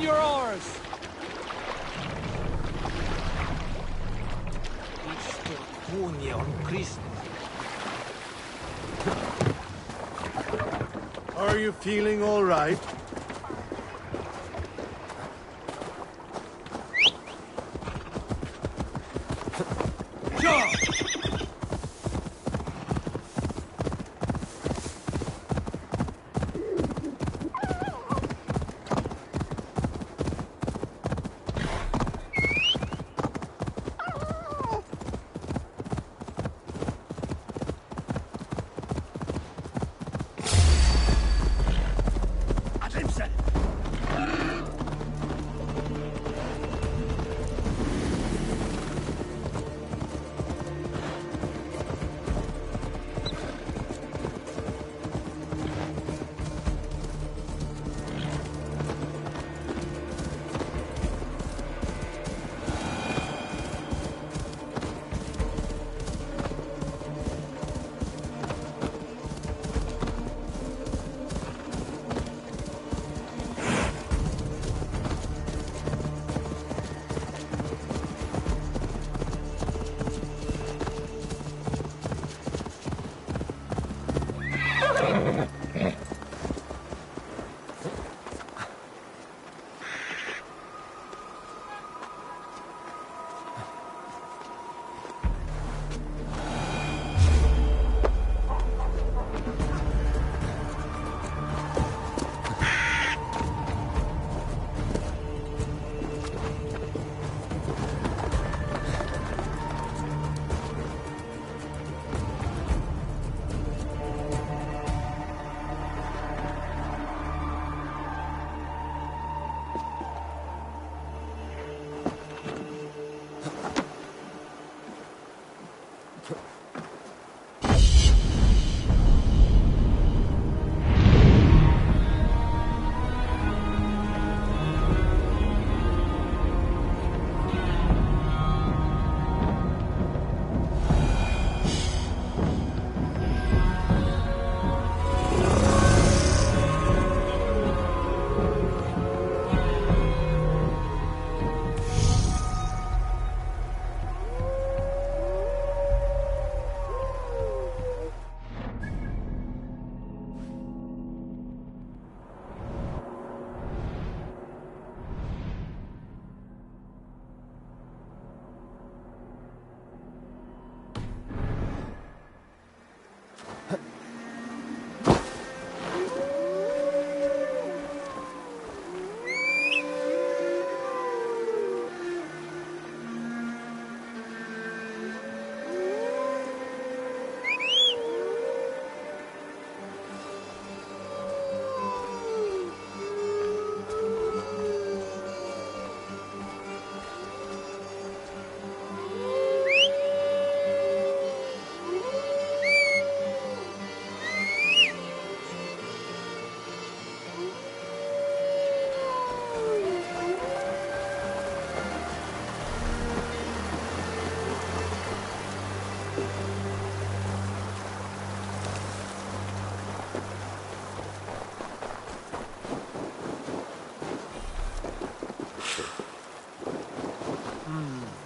On your oars! Are you feeling all right?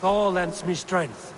Thor lends me strength.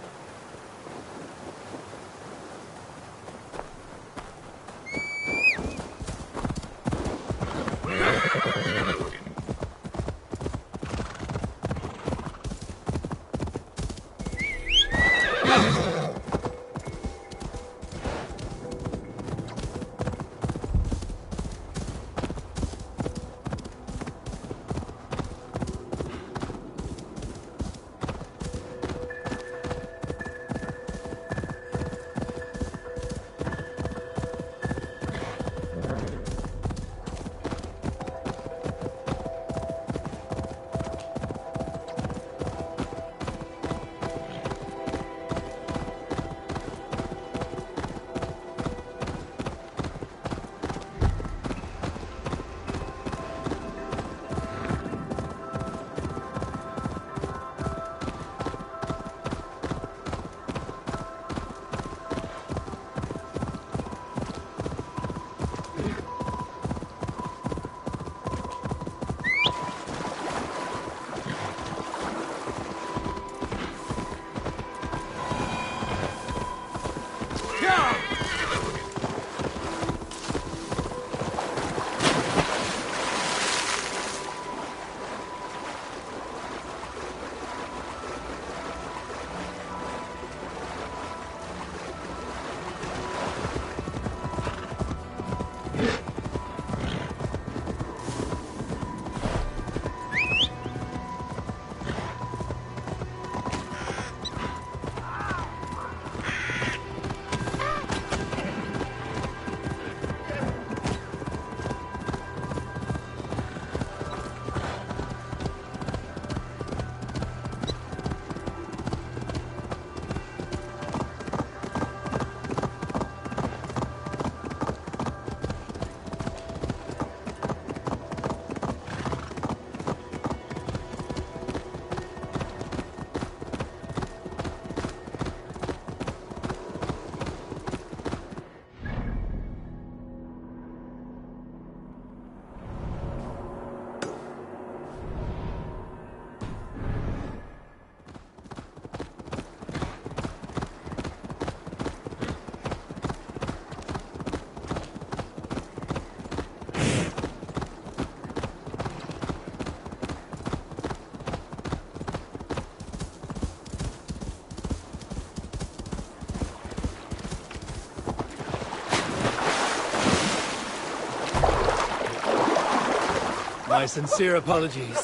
My sincere apologies.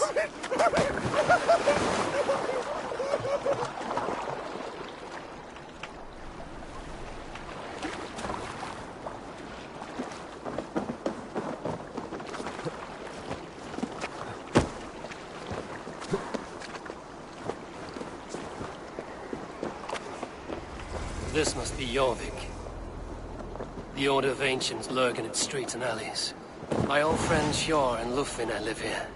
This must be Jorvik. The Order of Ancients lurk in its streets and alleys. My old friends Hjor and Lufvina live here.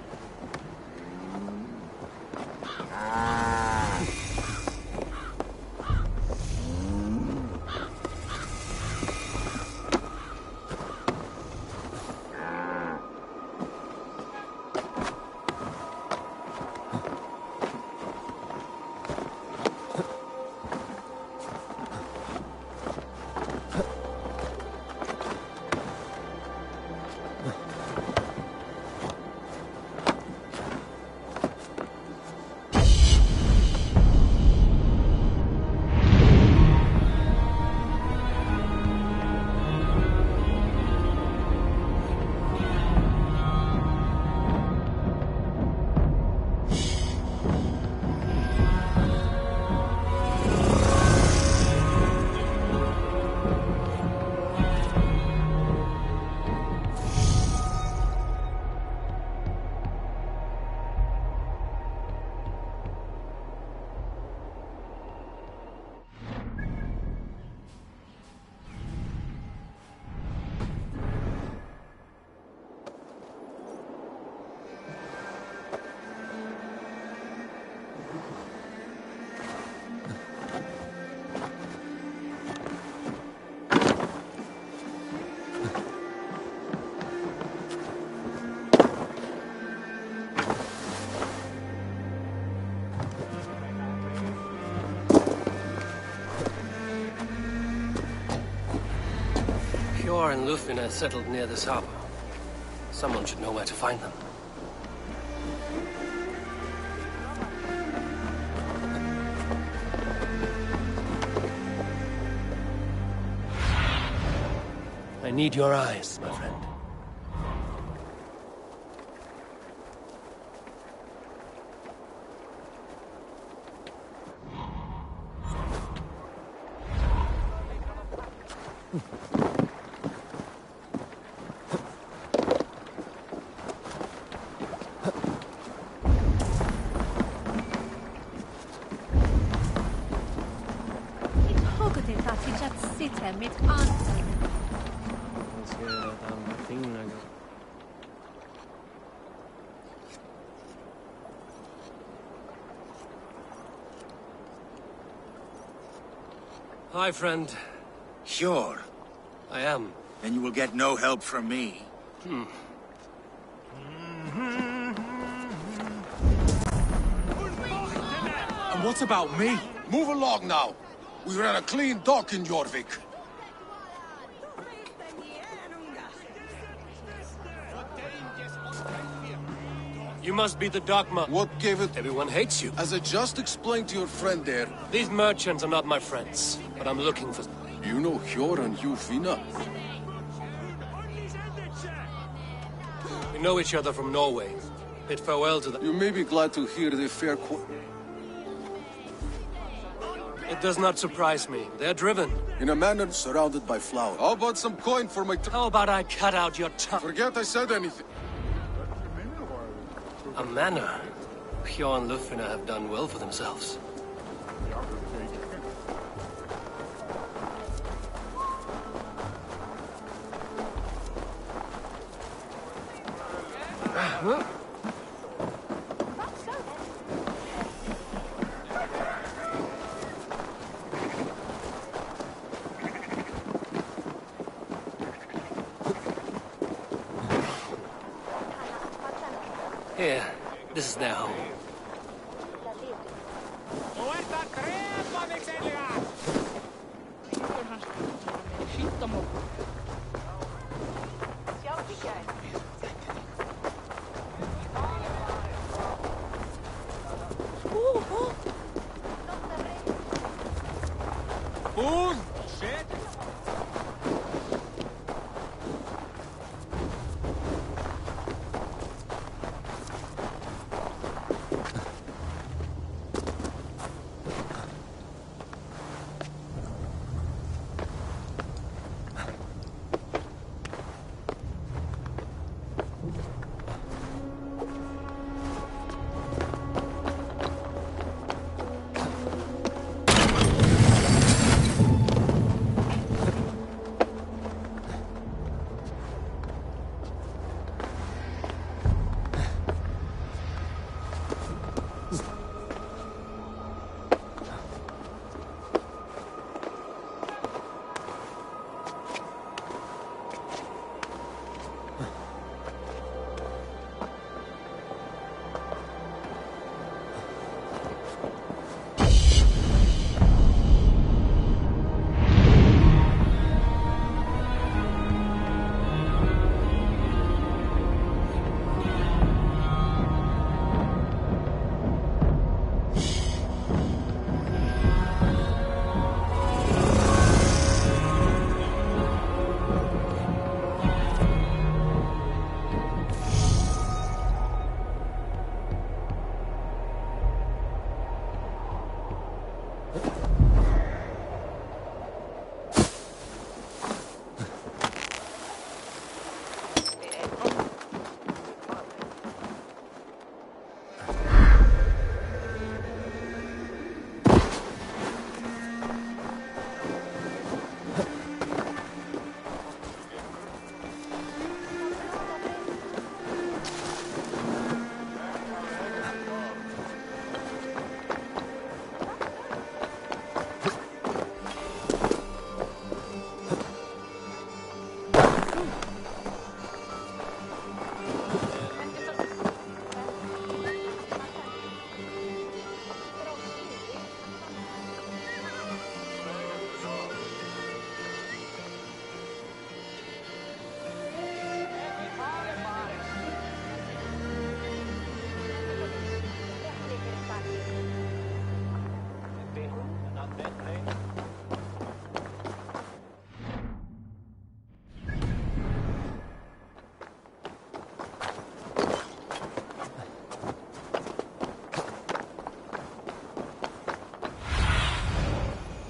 Hjor and Lufvina settled near this harbor. Someone should know where to find them. I need your eyes, my friend. Hi, friend. Sure. I am. Then you will get no help from me. And what about me? Move along now. We ran a clean dock in Jorvik. You must be the Dogma. What gave it? Everyone hates you. As I just explained to your friend there, These merchants are not my friends, but I'm looking for... you know Hjor and Lufvina. We know each other from Norway. Bid farewell to them. You may be glad to hear the fair It does not surprise me. They're driven. in a manner surrounded by flowers. How about some coin for my How about I cut out your tongue? Forget I said anything. A manor. Hjor and Lufvina have done well for themselves. Here, this is their home.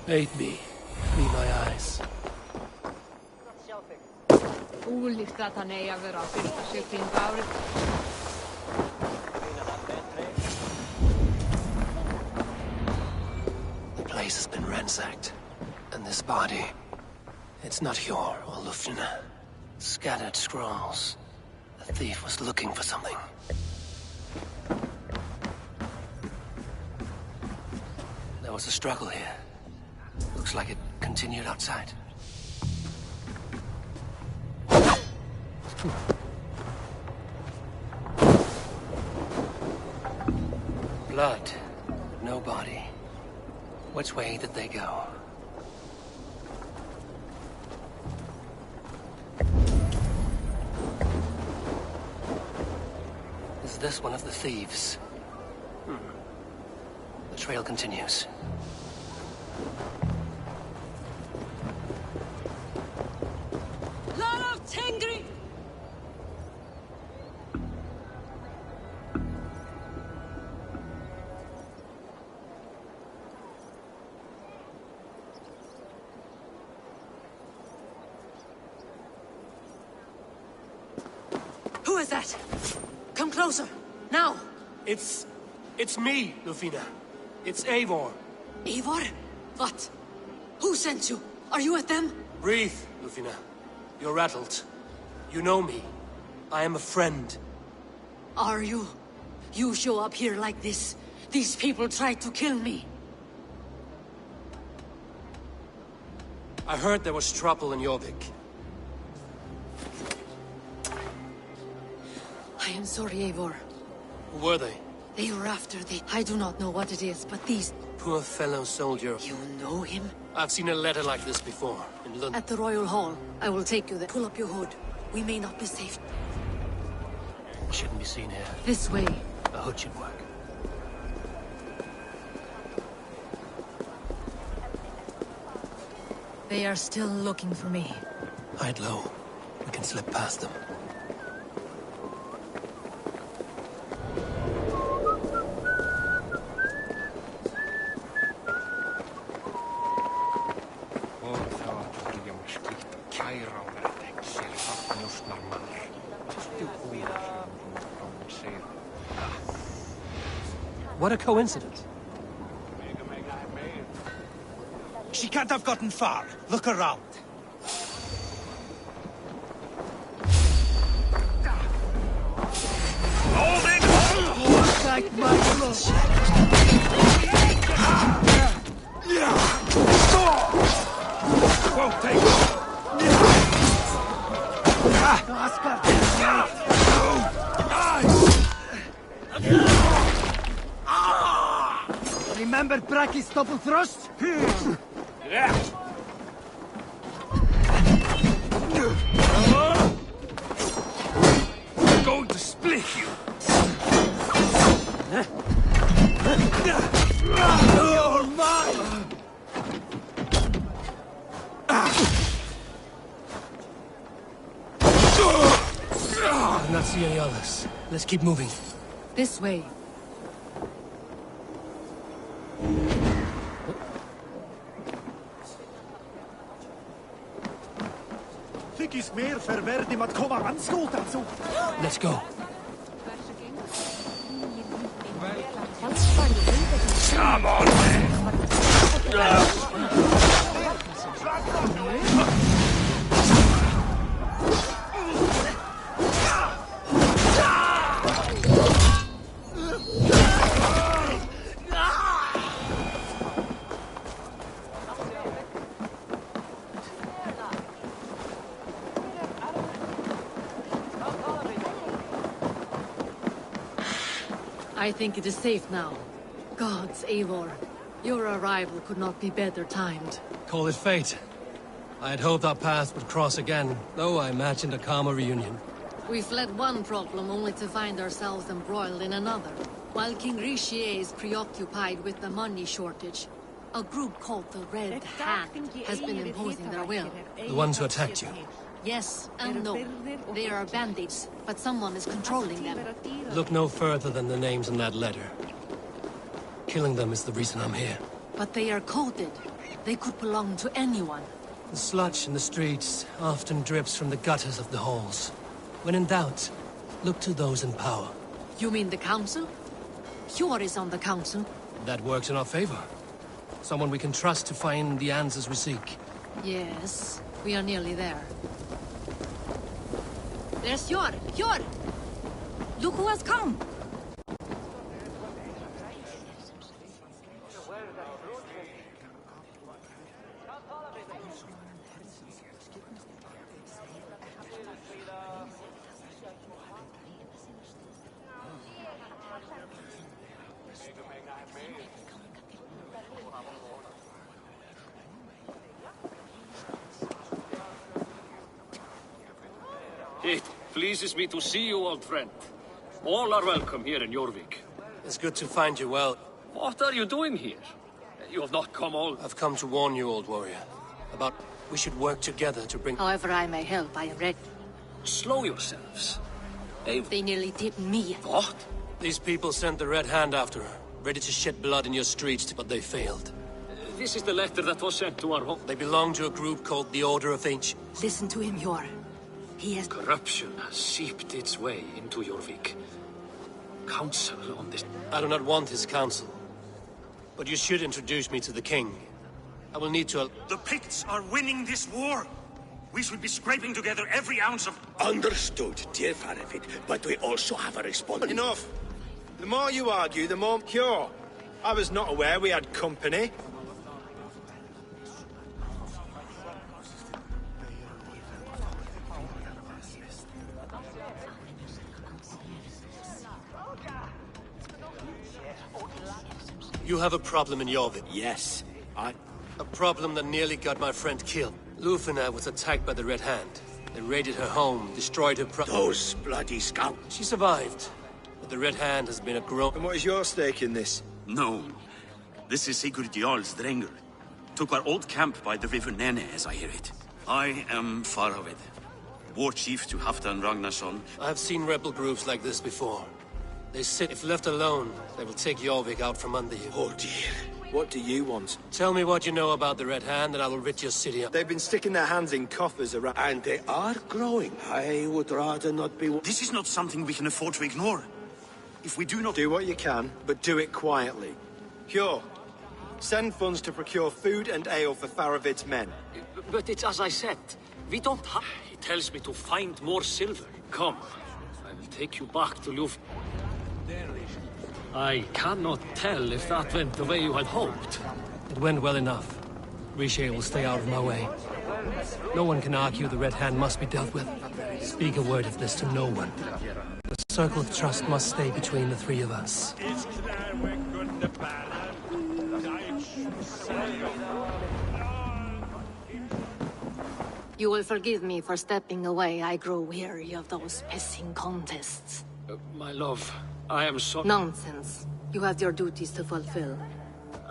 Aid me. Be my eyes. Kuulit, että hän ei avera pirkkasykin kaurit. The place has been ransacked. And this body... It's not Hjor or Lufna. Scattered scrolls. The thief was looking for something. There was a struggle here. Looks like it continued outside. Blood, but no body. Which way did they go? Is this one of the thieves? The trail continues. Tengri! Who is that? Come closer, now! It's me, Lufina. It's Eivor. Eivor? What? Who sent you? Are you with them? Breathe, Lufina. You're rattled. You know me. I am a friend. Are you? You show up here like this. These people tried to kill me. I heard there was trouble in Jorvik. I am sorry, Eivor. Who were they? They were after the... I do not know what it is, but these... Poor fellow soldier. You know him? I've seen a letter like this before, in London. At the Royal Hall. I will take you there. Pull up your hood. We may not be safe. Shouldn't be seen here. This way. A hood should work. They are still looking for me. Hide low. We can slip past them. What a coincidence. She can't have gotten far. Look around. Hold it! Like my blood. Won't take it. Remember Braki's double thrust? I'm going to split you. You're mine. I'm not seeing any others. Let's keep moving. This way. Is meer verwerkt iemand komen aanschoten zo. Let's go. Come on, man. I think it is safe now. Gods, Eivor. Your arrival could not be better timed. Call it fate. I had hoped our paths would cross again, though I imagined a calmer reunion. We fled one problem only to find ourselves embroiled in another. While King Richier is preoccupied with the money shortage, a group called the Red Hand has been imposing their will. The ones who attacked you. Yes and no. They are bandits, but someone is controlling them. Look no further than the names in that letter. Killing them is the reason I'm here. But they are coded. They could belong to anyone. The sludge in the streets often drips from the gutters of the halls. When in doubt, look to those in power. You mean the council? Hjor is on the council. That works in our favor. Someone we can trust to find the answers we seek. Yes, we are nearly there. There's Hjor! Hjor! Look who has come! It pleases me to see you, old friend. All are welcome here in Jorvik. It's good to find you well. What are you doing here? You have not come all... I've come to warn you, old warrior, about we should work together to bring... However I may help, I am ready. Slow yourselves. They nearly did me. What? These people sent the Red Hand after her, ready to shed blood in your streets, but they failed. This is the letter that was sent to our home. They belong to a group called the Order of Ancient. Listen to him, Hjor. He has... Corruption has seeped its way into Jorvik. Council on this... I do not want his counsel. But you should introduce me to the king. I will need to... The Picts are winning this war! We should be scraping together every ounce of... Understood, dear Faravid, but we also have a response. Enough! The more you argue, the more pure. I was not aware we had company. You have a problem in Jorvik. Yes, A problem that nearly got my friend killed. Lufina was attacked by the Red Hand. They raided her home, destroyed her Those bloody scouts. She survived, but the Red Hand has been a And what is your stake in this? No. This is Sigurd Jarl's Drengr. Took our old camp by the river Nene, as I hear it. I am Faravid, war chief to Halfdan Ragnarsson. I've seen rebel groups like this before. They sit, if left alone, they will take Jorvik out from under you. Oh dear. What do you want? Tell me what you know about the Red Hand, and I will rid your city up. They've been sticking their hands in coffers around... And they are growing. I would rather not be... This is not something we can afford to ignore. If we do not... Do what you can, but do it quietly. Hjor, send funds to procure food and ale for Faravid's men. But it's as I said. We don't have... He tells me to find more silver. Come. I will take you back to Luf... I cannot tell if that went the way you had hoped. It went well enough. Riche will stay out of my way. No one can argue the Red Hand must be dealt with. Speak a word of this to no one. The circle of trust must stay between the three of us. You will forgive me for stepping away. I grow weary of those pissing contests. My love, I am so... Nonsense. You have your duties to fulfill.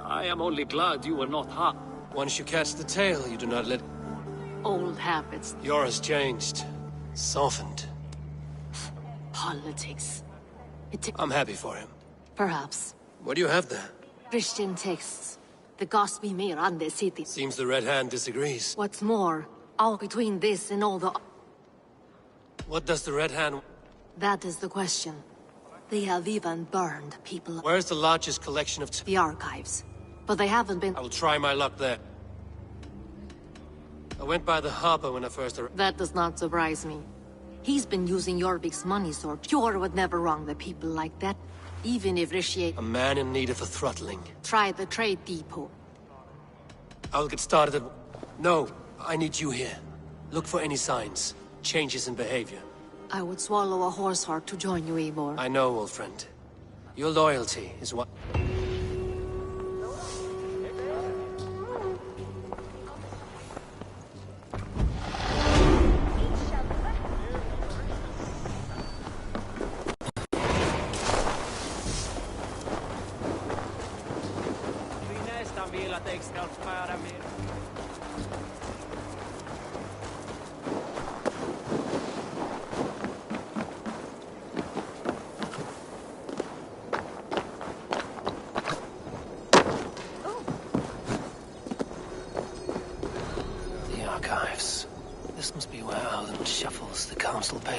I am only glad you were not hurt. Once you catch the tail, you do not let... Old habits. Yours changed. Softened. Politics. I'm happy for him. Perhaps. What do you have there? Christian texts. The gospel may run the city. Seems the Red Hand disagrees. What's more, all between this and all the... What does the Red Hand... That is the question. They have even burned people... Where's the largest collection of... The archives. But they haven't been... I will try my luck there. I went by the harbor when I first arrived. That does not surprise me. He's been using Jorvik's money sword. Hjor would never wrong the people like that. Even if Riche... A man in need of a throttling. Try the trade depot. I'll get started at... No, I need you here. Look for any signs. Changes in behavior. I would swallow a horse heart to join you, Eivor. I know, old friend. Your loyalty is what...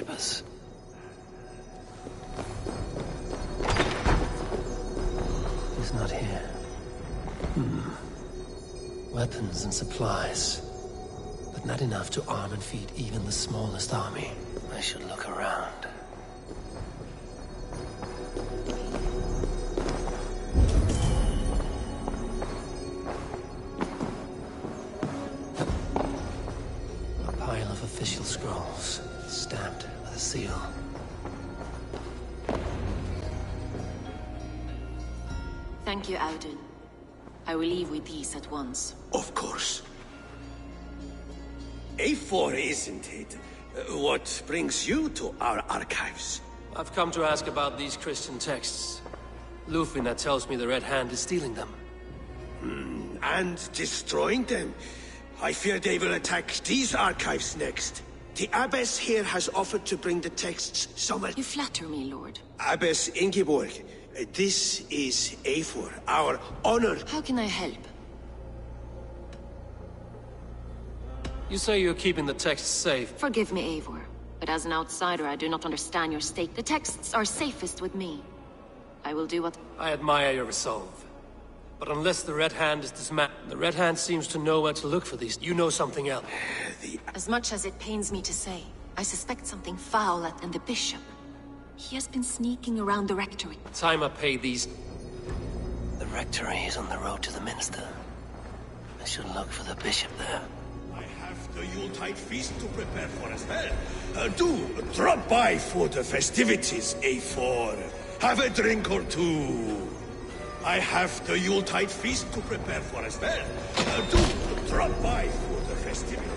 sabers. He's not here. Weapons and supplies. But not enough to arm and feed even the smallest army. I should look around. A pile of official scrolls, stamped with a seal. Thank you, Audun. I will leave with these at once. Of course. A4, isn't it? What brings you to our archives? I've come to ask about these Christian texts. Lufina tells me the Red Hand is stealing them. And destroying them. I fear they will attack these archives next. The Abbess here has offered to bring the texts somewhere. You flatter me, Lord. Abbess Ingeborg, this is A4, our honor. How can I help? You say you're keeping the texts safe. Forgive me, Eivor, but as an outsider, I do not understand your stake. The texts are safest with me. I will do what... I admire your resolve. But unless the Red Hand is dismantled, the Red Hand seems to know where to look for these. You know something else. As much as it pains me to say, I suspect something foul in the bishop. He has been sneaking around the rectory. Time I pay these... The rectory is on the road to the minster. I should look for the bishop there. I have the Yuletide feast to prepare for as well. Do drop by for the festivities, A4. Have a drink or two. I have the Yuletide feast to prepare for as well. Do drop by for the festivities.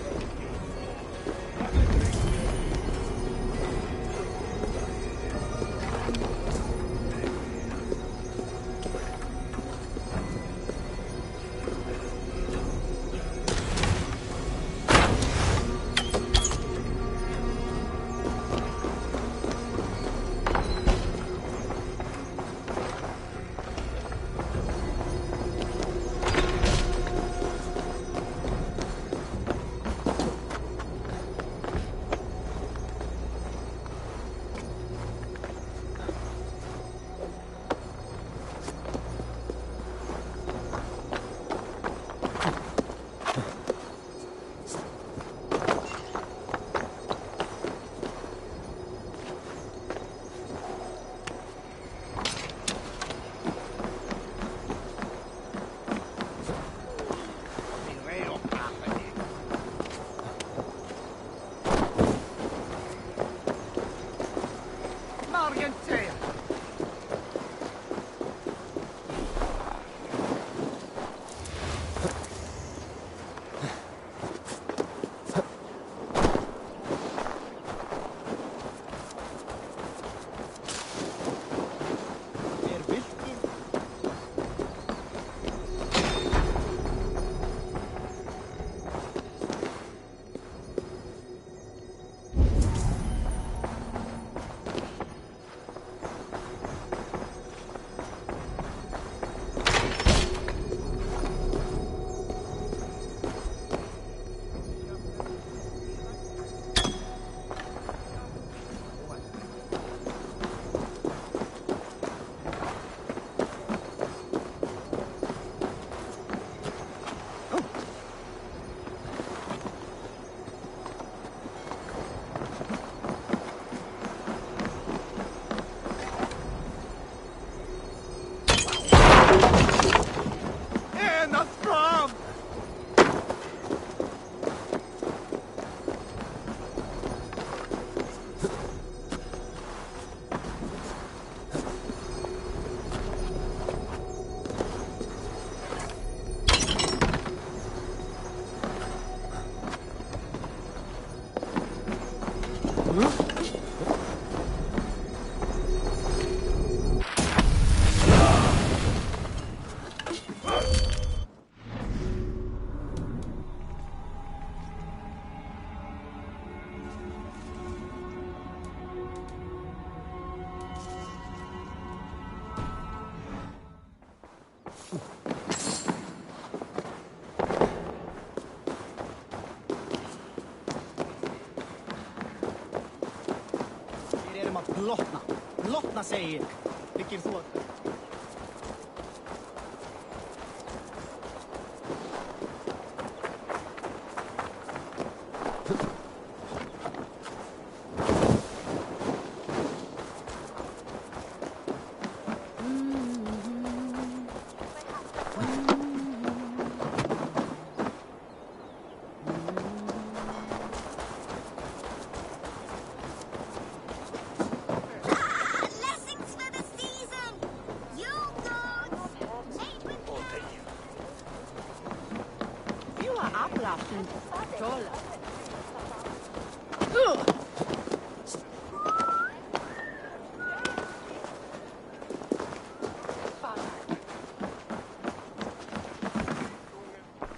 att blottna. Blottna, säger jag. Vilken så...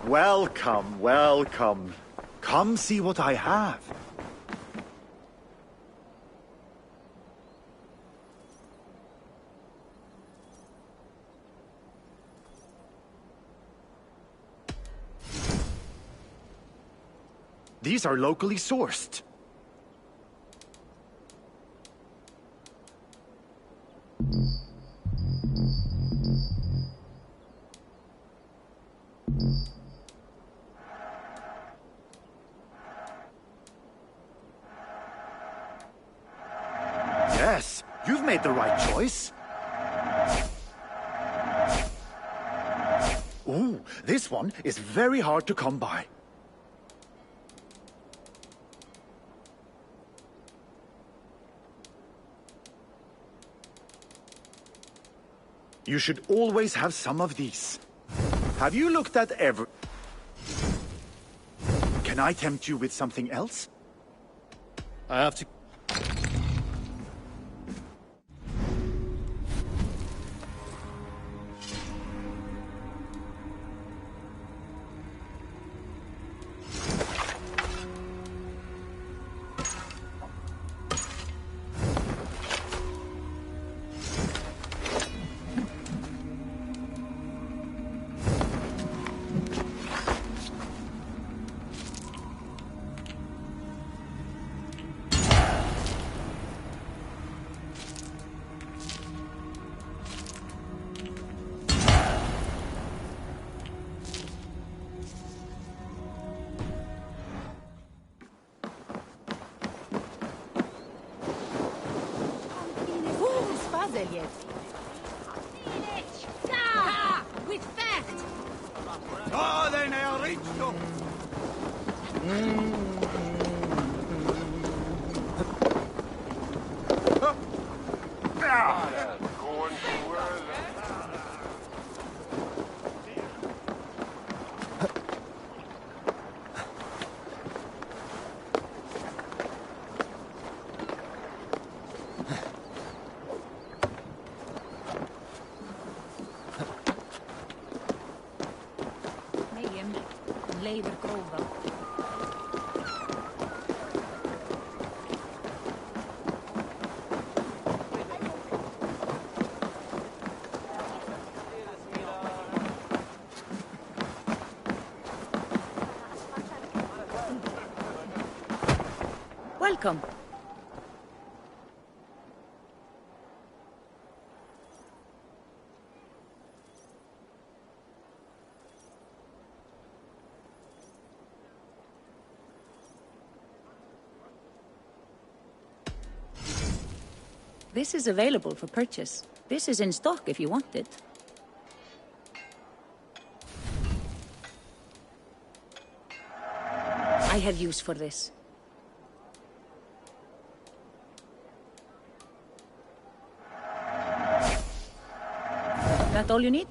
Welcome, welcome. Come see what I have. These are locally sourced. Yes, you've made the right choice. Ooh, this one is very hard to come by. You should always have some of these. Have you looked at every... Can I tempt you with something else? I have to... With fact! Ja, den är riktigt. Welcome. This is available for purchase. This is in stock if you want it. I have use for this. That all you need?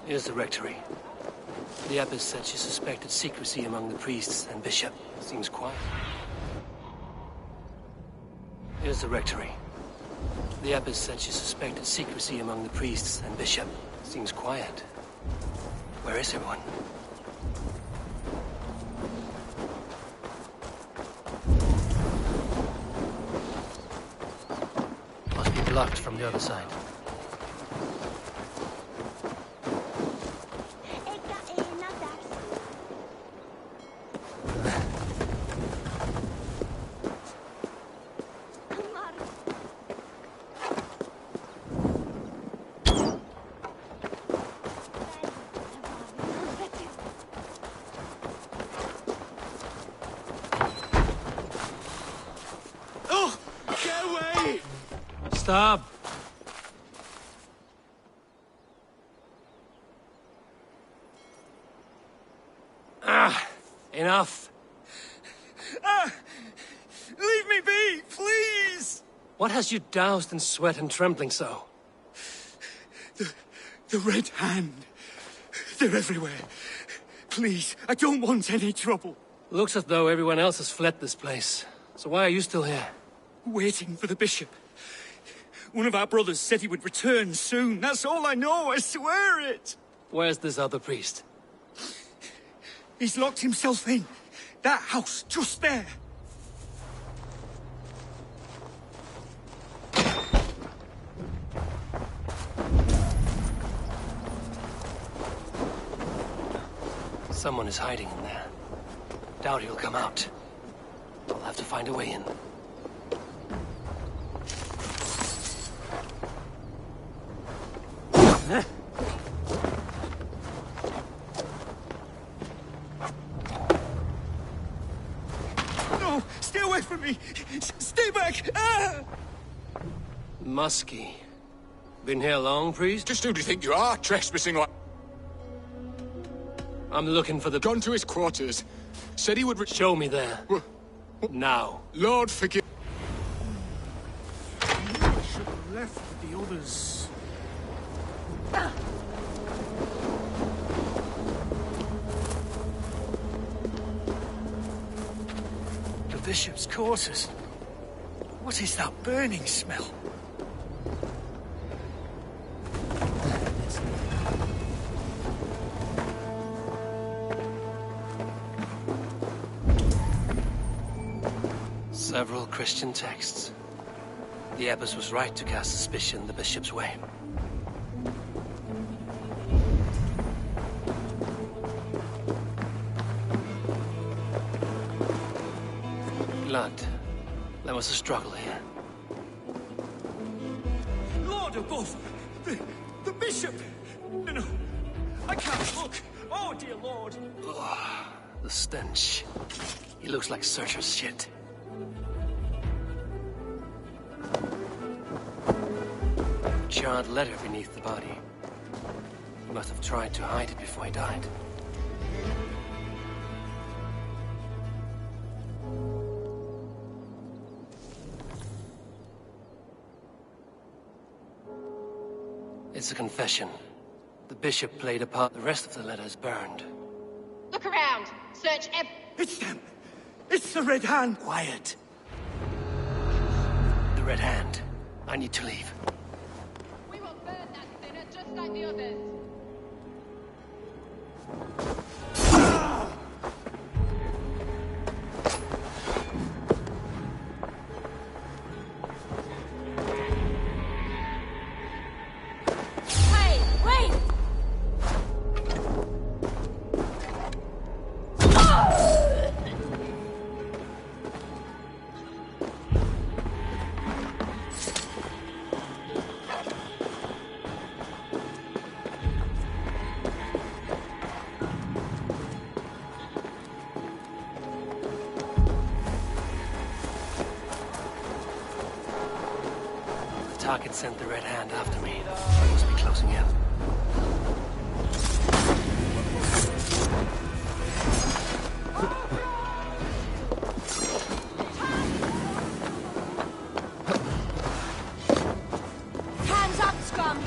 Here's the rectory. The abbess said she suspected secrecy among the priests and bishop. Seems quiet. is the rectory. The abbess said she suspected secrecy among the priests and bishop. Seems quiet. Where is everyone? Must be blocked from the other side. Stop! Enough! Leave me be, please! What has you doused in sweat and trembling so? The Red Hand. They're everywhere. Please, I don't want any trouble. Looks as though everyone else has fled this place. So why are you still here? Waiting for the bishop. One of our brothers said he would return soon. That's all I know, I swear it! Where's this other priest? He's locked himself in. That house, just there. Someone is hiding in there. Doubt he'll come out. I'll have to find a way in. No! Stay away from me! Stay back! Ah! Muskie. Been here long, priest? Just who do you think you are, trespassing like... I'm looking for the... Gone to his quarters. Said he would... Show me there. Now. Lord forgive... I should have left with the others. The bishop's quarters. What is that burning smell? Several Christian texts. The abbess was right to cast suspicion the bishop's way. Blood. There was a struggle here. Lord above! The bishop! No, I can't look! Oh, dear Lord! Oh, the stench. He looks like Searcher's shit. Charred letter beneath the body. He must have tried to hide it before he died. It's a confession. The bishop played a part. The rest of the letter is burned. Look around. Search It's them! It's the Red Hand! Quiet. The Red Hand. I need to leave. We will burn that sinner just like the others. Hey, wait! The target sent the Red Hand after me. I must be closing in. Hands up, scum!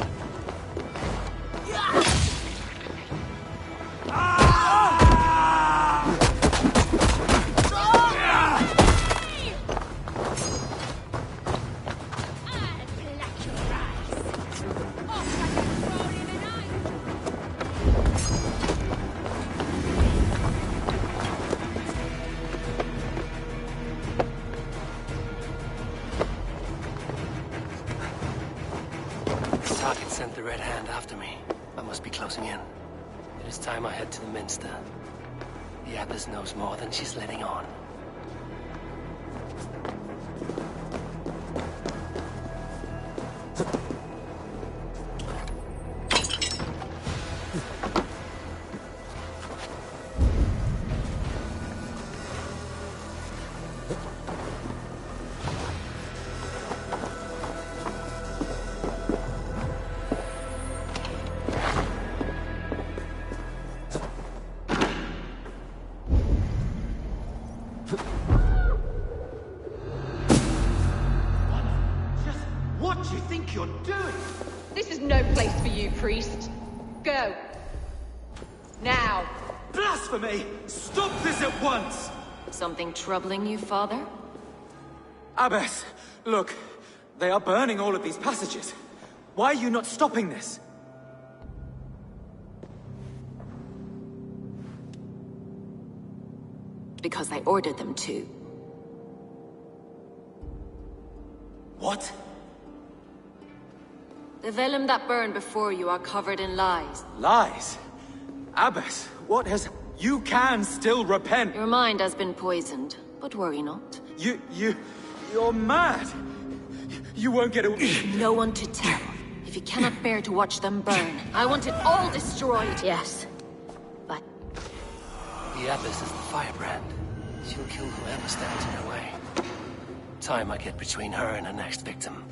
sent the Red Hand after me. I must be closing in. It is time I head to the Minster. The Abbess knows more than she's letting on. What do you think you're doing? This is no place for you, priest. Go. Now. Blasphemy! Stop this at once! Something troubling you, Father? Abbess, look. They are burning all of these passages. Why are you not stopping this? Because I ordered them to. What? The vellum that burned before you are covered in lies. Lies? Abbess, what has... You can still repent! Your mind has been poisoned, but worry not. You're mad! You won't get away... No one to tell. If you cannot bear to watch them burn, I want it all destroyed. Yes, but... The Abbess is the firebrand. She'll kill whoever stands in her way. Time I get between her and her next victim.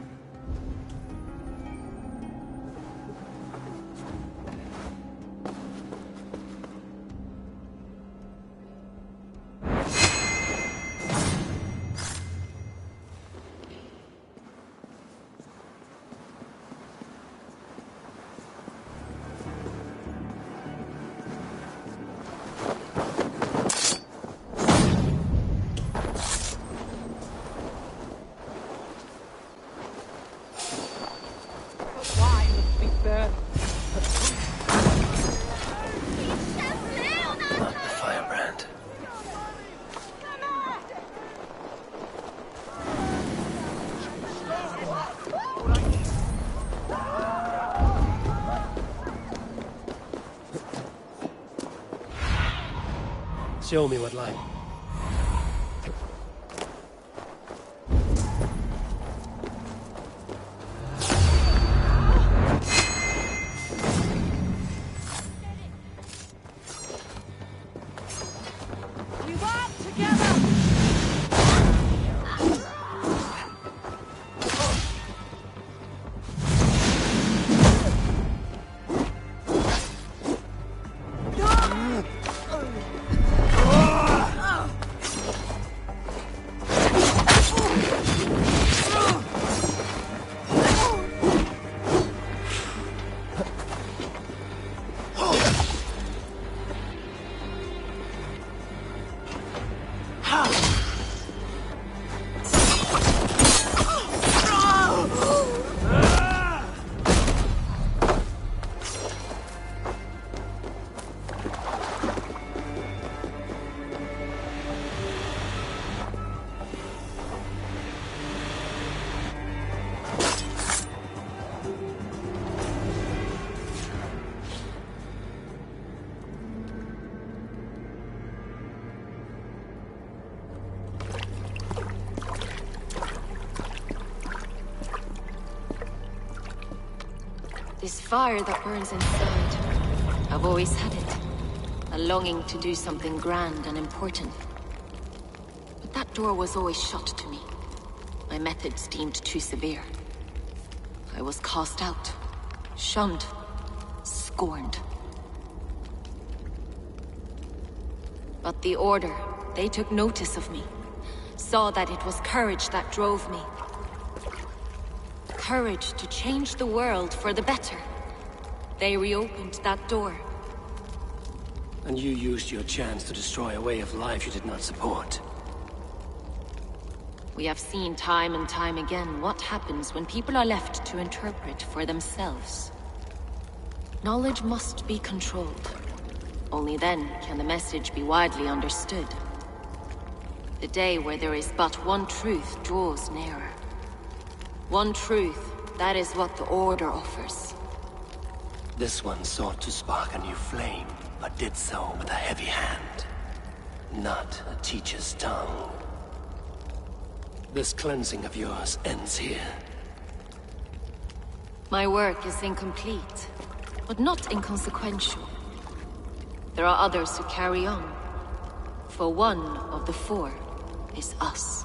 Show me what light. This fire that burns inside, I've always had it. A longing to do something grand and important. But that door was always shut to me. My methods deemed too severe. I was cast out, shunned, scorned. But the Order, they took notice of me. Saw that it was courage that drove me. Courage to change the world for the better. They reopened that door. And you used your chance to destroy a way of life you did not support. We have seen time and time again what happens when people are left to interpret for themselves. Knowledge must be controlled. Only then can the message be widely understood. The day where there is but one truth draws nearer. One truth, that is what the Order offers. This one sought to spark a new flame, but did so with a heavy hand, not a teacher's tongue. This cleansing of yours ends here. My work is incomplete, but not inconsequential. There are others who carry on. For one of the four is us.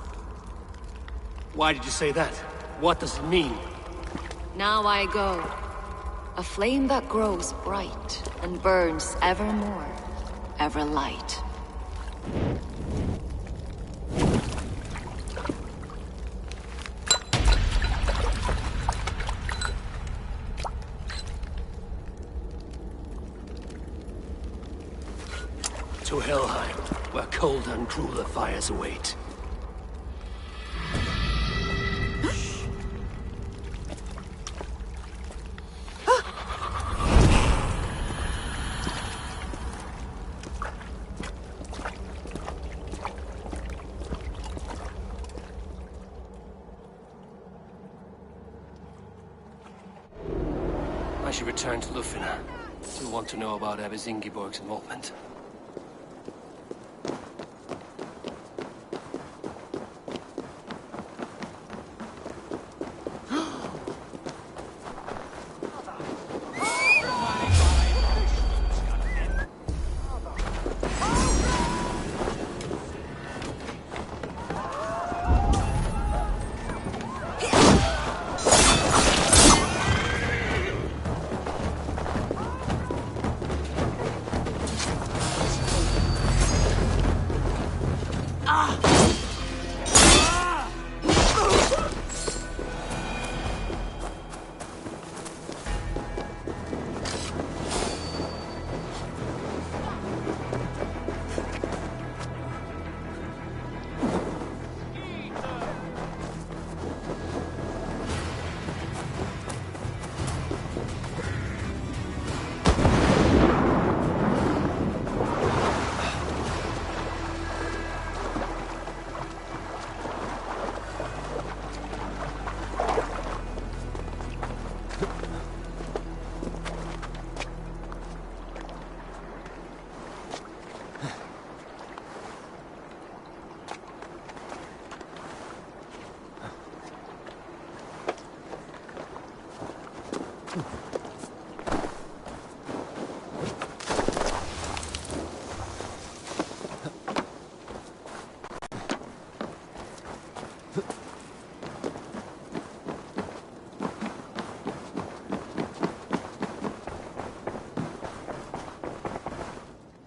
Why did you say that? What does it mean? Now I go. A flame that grows bright and burns ever more, ever light. To Helheim, where colder and crueler fires await. I should return to Lufina. You'll want to know about Abbess Ingeborg's involvement.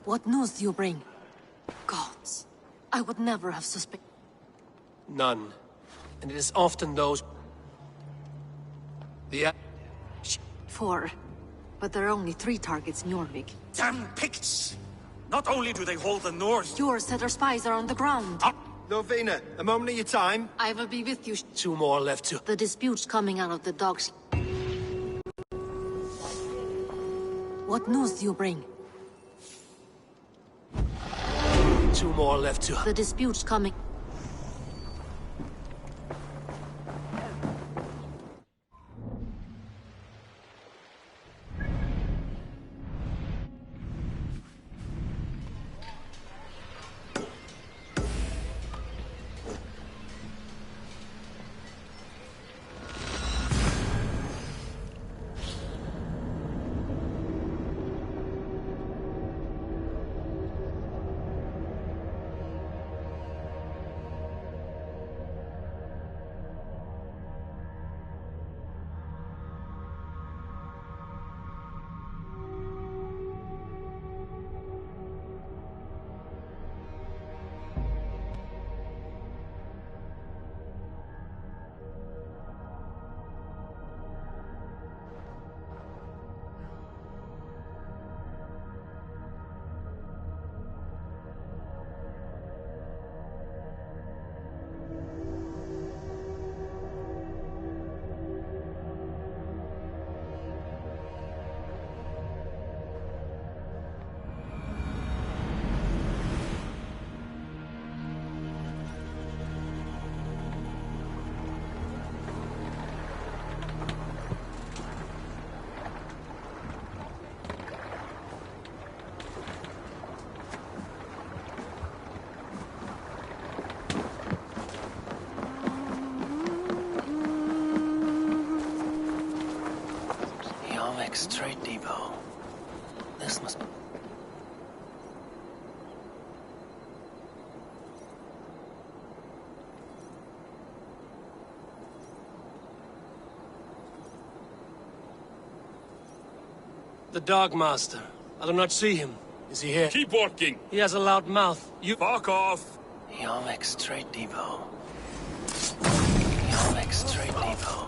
What news do you bring? Gods, I would never have suspected. None. And it is often those... Four. But there are only 3 targets in Jorvik. Damn Picts! Not only do they hold the north... Yours said our spies are on the ground. Lovina, a moment of your time. I will be with you. 2 more left to... The dispute's coming out of the dogs. What news do you bring? 2 more left to... The dispute's coming. Yarmic's trade depot. This must be... The Dark Master. I do not see him. Is he here? Keep working. He has a loud mouth. You fuck off. Yarmic's trade depot. Yarmic's trade depot.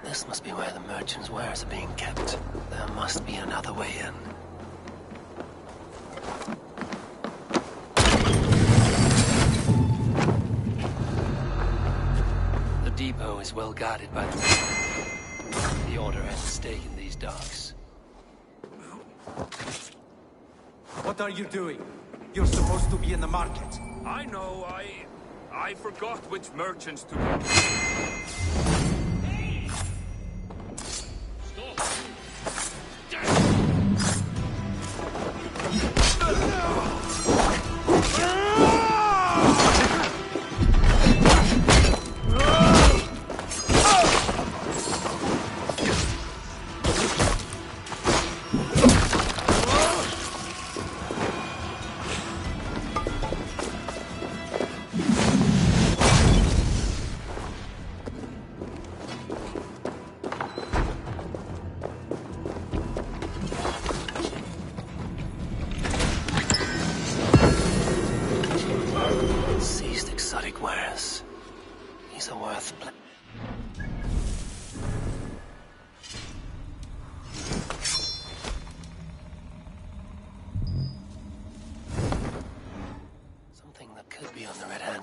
This must be where the merchants' wares are being kept. There must be another way in. The depot is well guarded by the Order has a stake in these docks. What are you doing? You're supposed to be in the market. I know, I forgot which merchants to...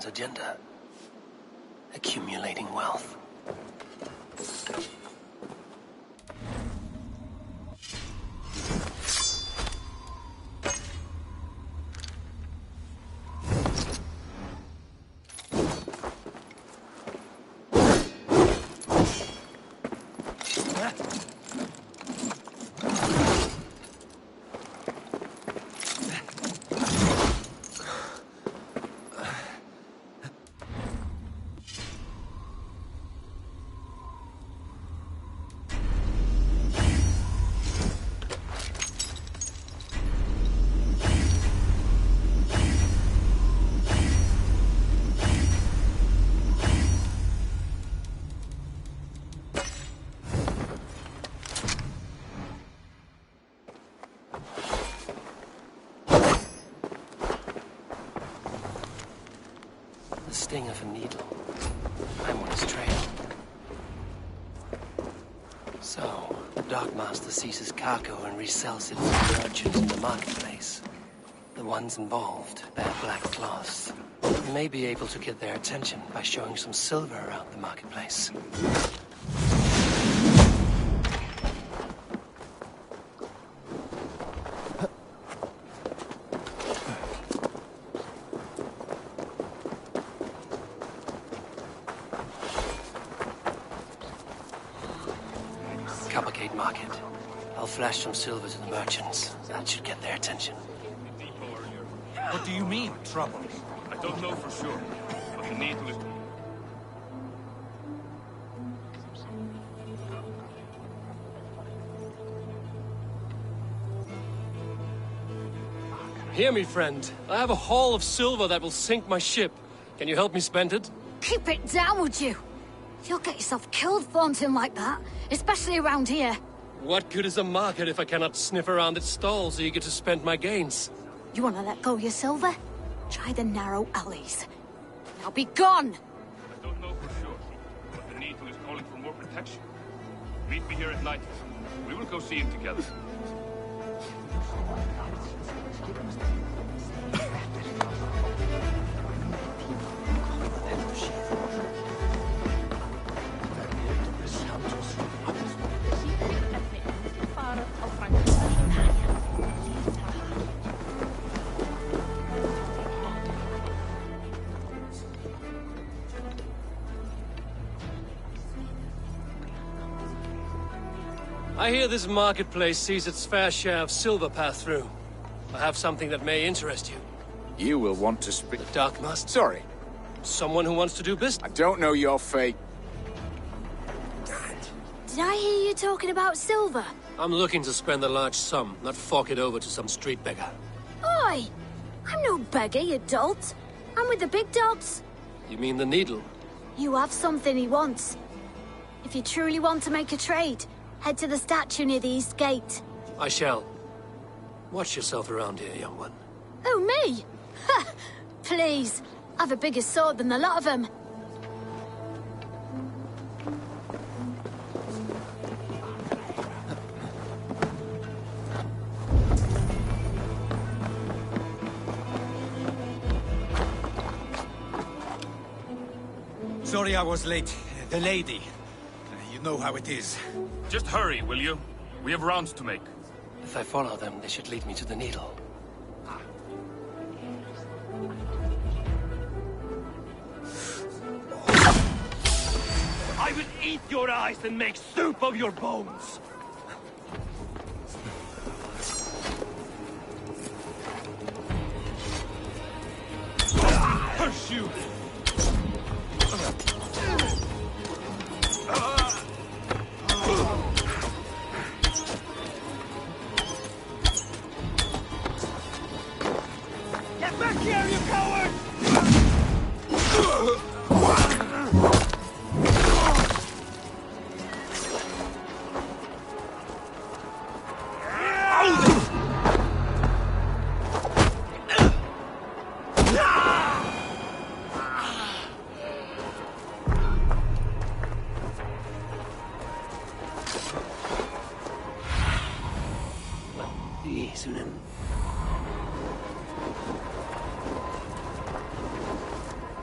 Agenda. Accumulating wealth. Sting of a needle. I'm on his trail. So, the Dark Master seizes cargo and resells it to merchants in the marketplace. The ones involved bear black cloths. You may be able to get their attention by showing some silver around the marketplace. Market. I'll flash some silver to the merchants. That should get their attention. What do you mean, trouble? I don't know for sure, but the needle is... Hear me, friend. I have a haul of silver that will sink my ship. Can you help me spend it? Keep it down, would you? You'll get yourself killed flaunting like that, especially around here. What good is a market if I cannot sniff around its stalls eager to spend my gains? You want to let go of your silver? Try the narrow alleys. Now be gone! I don't know for sure, but the needle is calling for more protection. Meet me here at night. We will go see him together. I hear this marketplace sees its fair share of silver pass through. I have something that may interest you. You will want to speak... The Dark Master? Sorry. Someone who wants to do business. I don't know your fate. Did I hear you talking about silver? I'm looking to spend a large sum, not fork it over to some street beggar. Oi! I'm no beggar, you dolt. I'm with the big dogs. You mean the needle? You have something he wants. If you truly want to make a trade, head to the statue near the east gate. I shall. Watch yourself around here, young one. Oh, me? Ha! Please. I've a bigger sword than the lot of them. Sorry I was late. The lady. You know how it is. Just hurry, will you? We have rounds to make. If I follow them, they should lead me to the needle. I will eat your eyes and make soup of your bones! Pursue! Get back here, you coward!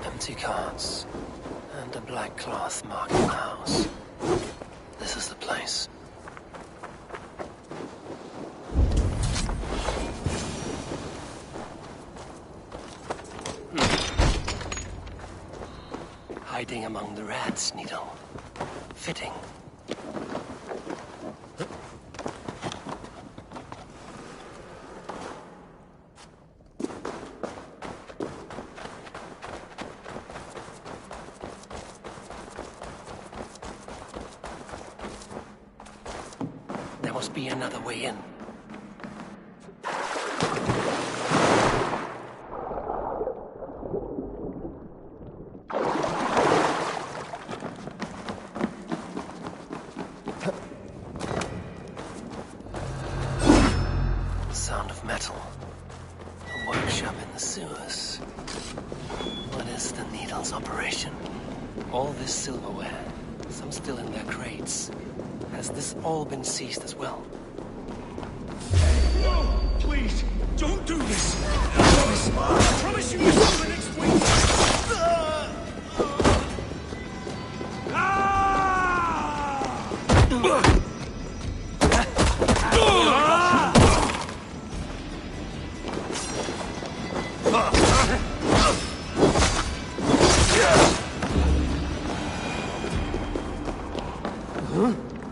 Empty carts and a black cloth marking the house. This is the place. Hiding among the rats, Needle. Fitting. There must be another way in. Sound of metal. A workshop in the sewers. What is the Needle's operation? All this silverware, some still in their crates. Has this all been seized as well? No! Please, don't do this! I promise you this for the next week!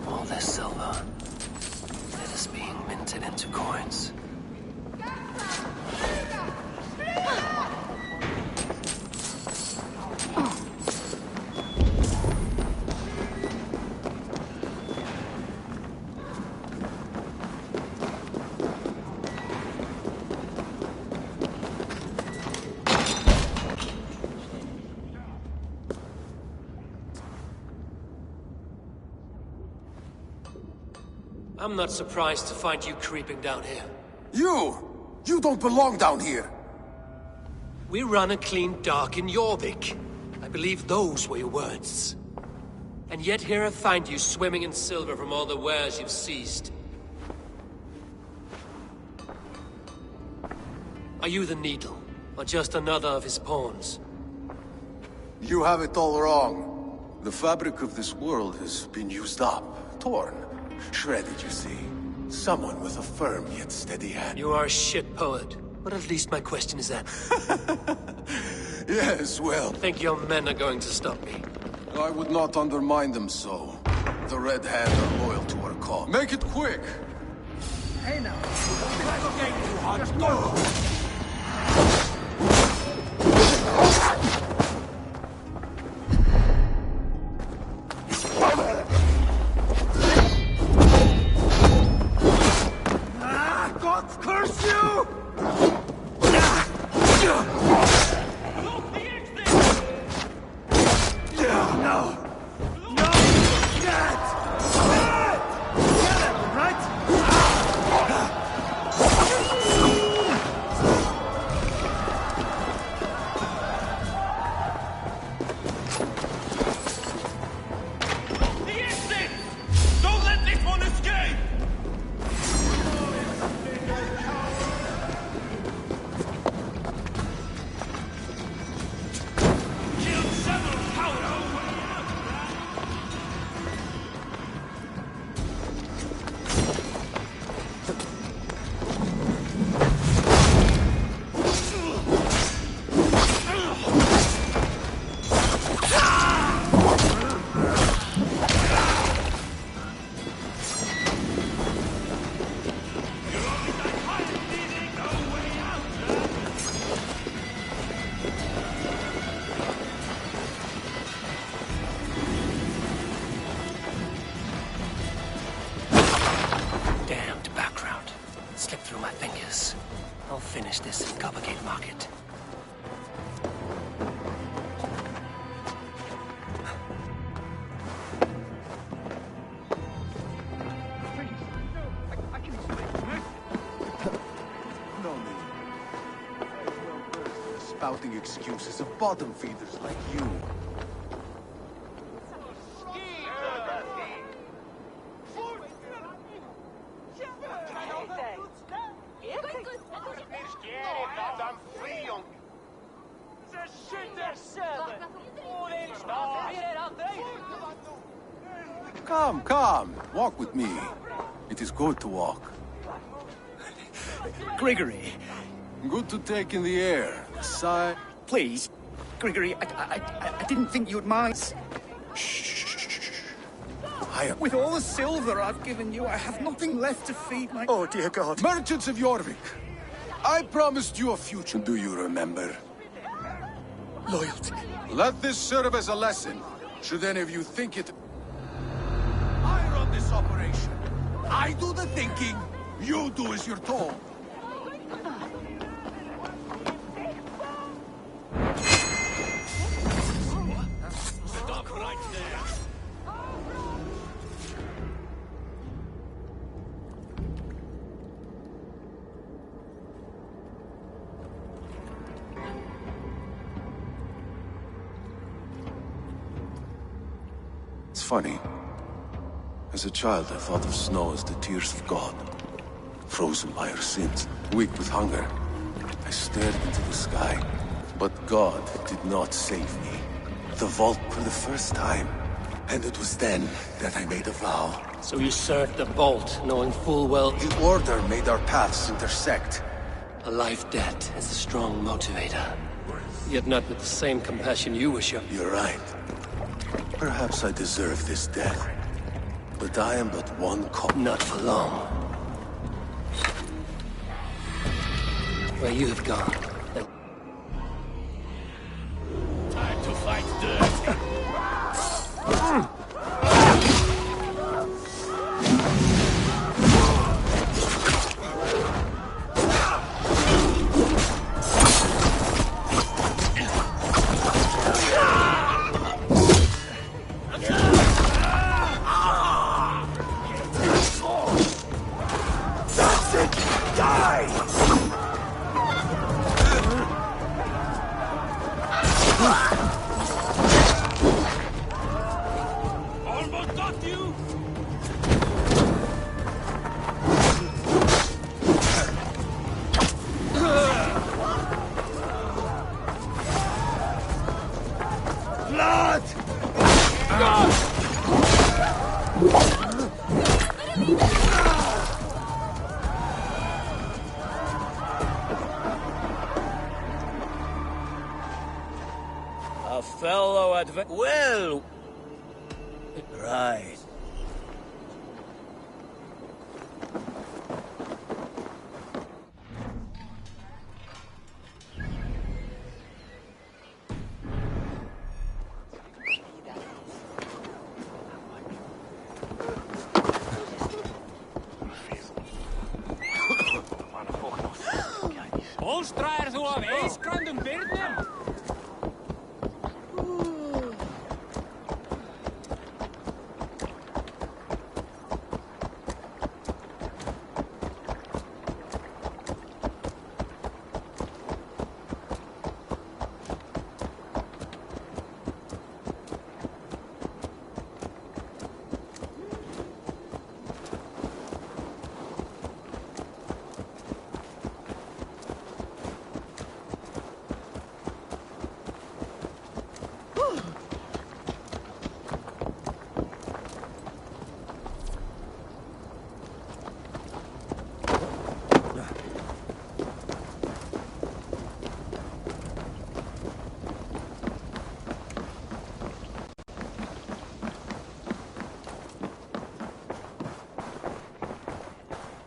All this silver, it is being minted into coins. I'm not surprised to find you creeping down here. You don't belong down here! We run a clean dock in Jorvik. I believe those were your words. And yet here I find you swimming in silver from all the wares you've seized. Are you the Needle, or just another of his pawns? You have it all wrong. The fabric of this world has been used up, torn, shredded, you see. Someone with a firm yet steady hand. You are a shit poet, but at least my question is answered. Yes, well... Think your men are going to stop me? I would not undermine them so. The Red Hand are loyal to our cause. Make it quick! Hey now, just go! No! No! Get! Get! Get him, right? Don't let this one escape! Killed several cowards! Damned background. Slipped through my fingers. I'll finish this in Coppergate Market. No need. Spouting excuses of bottom feeders like you. Come, come. Walk with me. It is good to walk. Gregory, Good to take in the air. Sigh. please. Gregory, I didn't think you'd mind. With all the silver I've given you, I have nothing left to feed my... Oh, dear God. Merchants of Jorvik, I promised you a future. Do you remember? Loyalty. Let this serve as a lesson. Should any of you think it... I run this operation. I do the thinking. You do as you're told. Stop right there! It's funny. As a child, I thought of snow as the tears of God. Frozen by our sins, weak with hunger. I stared into the sky, but God did not save me. The vault for the first time. And it was then that I made a vow. So you served the Vault, knowing full well... The Order made our paths intersect. A life debt is a strong motivator. Yet not with the same compassion you were shown. You're right. Perhaps I deserve this death. But I am but one cop. Not for long. Where you have gone. Time to fight dirt! Almost got you! Blood! A fellow well... Right. Polstraðir þú af eiskrandum byrnum?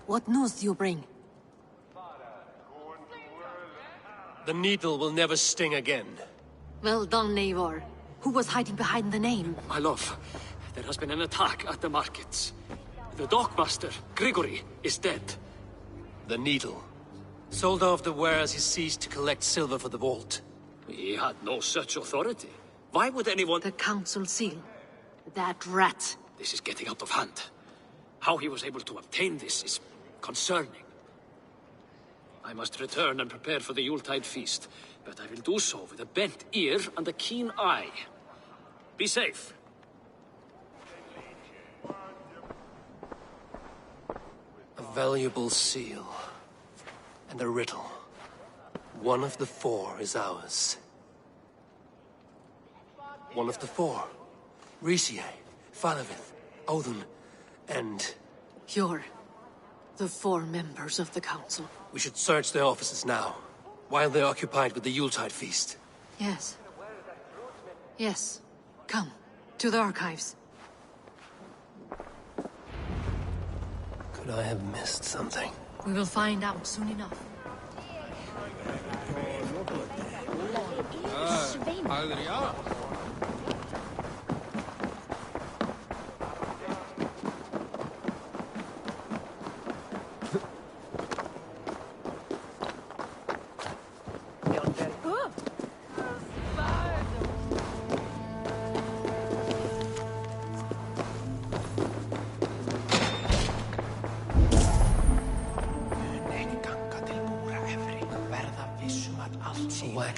What news do you bring? The needle will never sting again. Well done, Eivor. Who was hiding behind the name? My love, there has been an attack at the markets. The dockmaster, Grigory, is dead. The needle. Sold off the wares he seized to collect silver for the vault. He had no such authority. Why would anyone— The council seal. That rat. This is getting out of hand. How he was able to obtain this is concerning. I must return and prepare for the Yuletide feast, but I will do so with a bent ear and a keen eye. Be safe. A valuable seal. And a riddle. One of the four is ours. One of the four. Rishi, Faravith, Odin, and... You're the four members of the council. We should search their offices now, while they're occupied with the Yuletide feast. Yes. Yes. Come, to the archives. Could I have missed something? We will find out soon enough.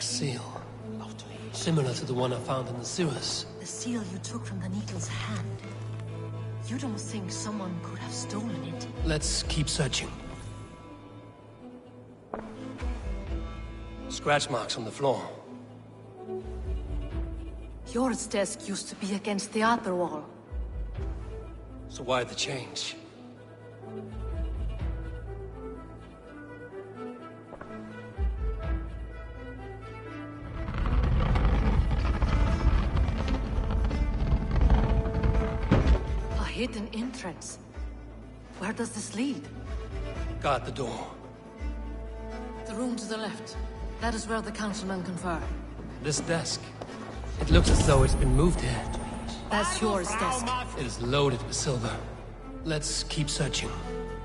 Seal. Similar to the one I found in the sewers. The seal you took from the needle's hand. You don't think someone could have stolen it? Let's keep searching. Scratch marks on the floor. Yours desk used to be against the other wall. So why the change? Hidden entrance. Where does this lead? Guard the door. The room to the left. That is where the councilmen confer. This desk. It looks as though it's been moved here. That's yours desk. It is loaded with silver. Let's keep searching.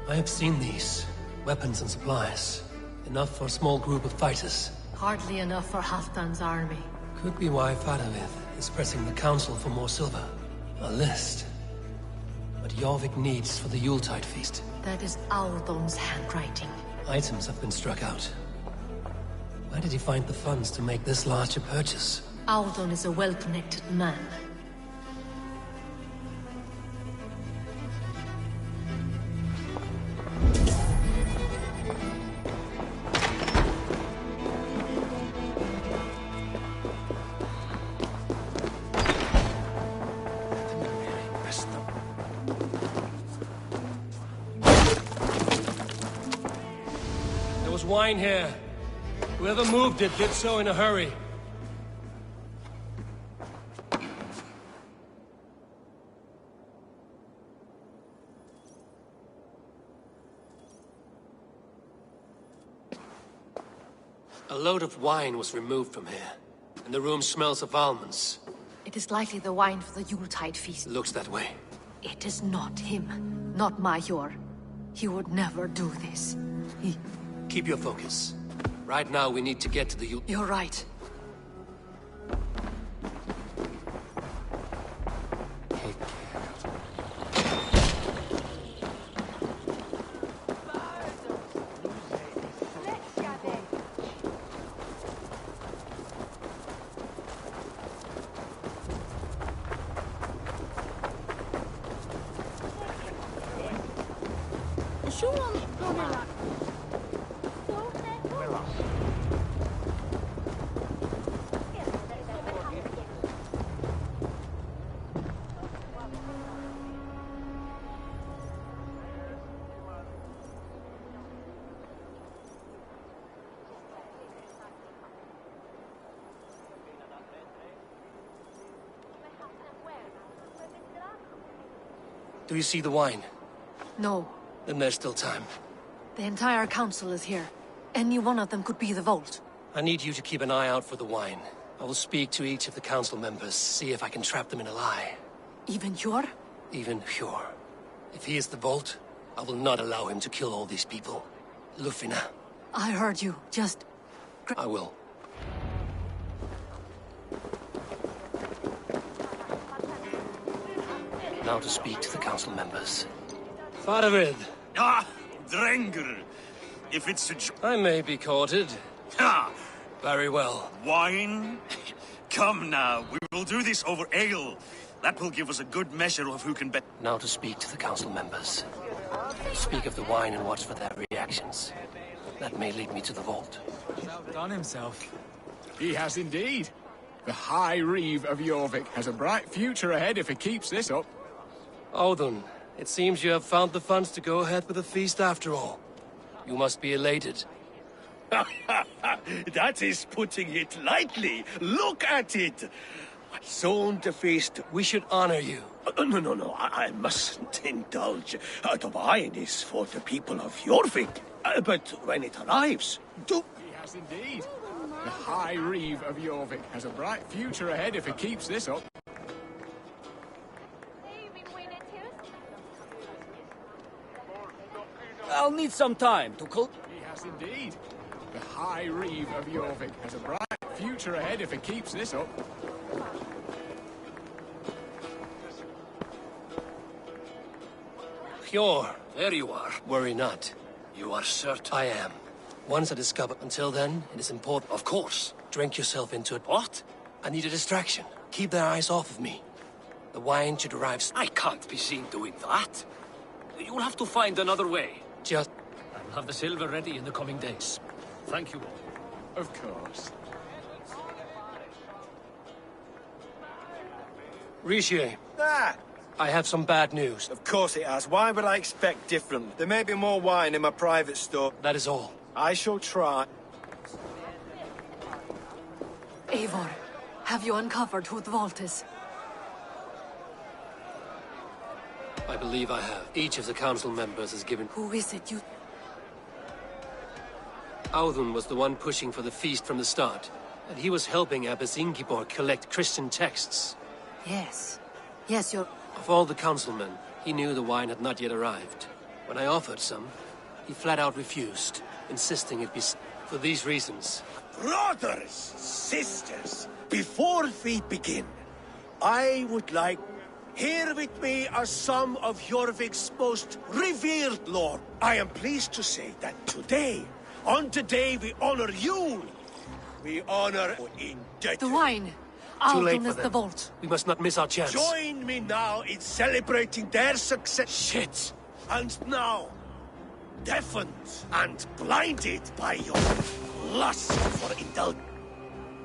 I have seen these. Weapons and supplies. Enough for a small group of fighters. Hardly enough for Halfdan's army. Could be why Faravith is pressing the council for more silver. A list. What Jorvik needs for the Yuletide feast. That is Aldon's handwriting. Items have been struck out. Where did he find the funds to make this larger purchase? Aldon is a well-connected man. Wine here. Whoever moved it did so in a hurry. A load of wine was removed from here, and the room smells of almonds. It is likely the wine for the Yuletide feast. Looks that way. It is not him, not Major. He would never do this. Keep your focus. Right now, we need to get to the You're right. Do you see the wine? No. Then there's still time. The entire council is here. Any one of them could be the vault. I need you to keep an eye out for the wine. I will speak to each of the council members, see if I can trap them in a lie. Even Hjor? Even Hjor. If he is the vault, I will not allow him to kill all these people. Lufina. I heard you. Just... I will. Now to speak to the council members. Faravid. Ah, Drengr. If it's to... I may be courted. Ha! Very well. Wine? Come now, we will do this over ale. That will give us a good measure of who can bet. Now to speak to the council members. Speak of the wine and watch for their reactions. That may lead me to the vault. Done himself. He has indeed. The High Reeve of Jorvik has a bright future ahead if he keeps this up. Odin, it seems you have found the funds to go ahead with the feast after all. You must be elated. That is putting it lightly. Look at it. Soon the feast... We should honor you. No. I mustn't indulge. The wine is for the people of Jorvik. But when it arrives, He has indeed. The High Reeve of Jorvik has a bright future ahead if he keeps this up. I'll need some time to cook. He has indeed. The High Reeve of Jorvik has a bright future ahead if he keeps this up. Hjor. There you are. Worry not. You are certain? I am. Once I discover... Until then, it is important. Of course. Drink yourself into it. What? I need a distraction. Keep their eyes off of me. The wine should arrive... I can't be seen doing that. You'll have to find another way. Just... I'll have the silver ready in the coming days. Thank you all. Of course. Rishi. Ah! I have some bad news. Of course it has. Why would I expect different? There may be more wine in my private store. That is all. I shall try. Eivor, have you uncovered who the vault is? I believe I have. Each of the council members has given... Who is it you... Audun was the one pushing for the feast from the start. And he was helping Abbess Ingeborg collect Christian texts. Yes. Yes, you're... Of all the councilmen, he knew the wine had not yet arrived. When I offered some, he flat out refused, insisting it be... For these reasons... Brothers, sisters, before we begin, I would like... Here with me are some of Jorvik's most revered lord. I am pleased to say that today, on the day we honor you, we honor indebted. The wine! Too late Audun for is the them. vault. We must not miss our chance. Join me now in celebrating their success. Shit! And now, deafened and blinded by your lust for indulgence,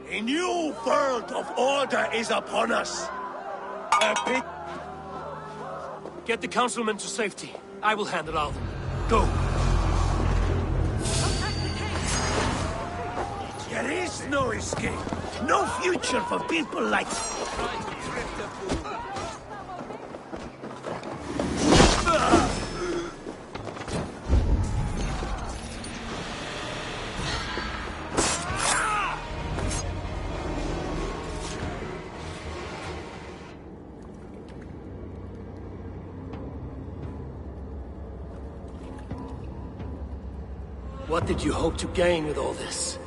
a new world of order is upon us. A big... Get the councilmen to safety. I will handle Audun. Go! There is no escape. No future for people like... What did you hope to gain with all this?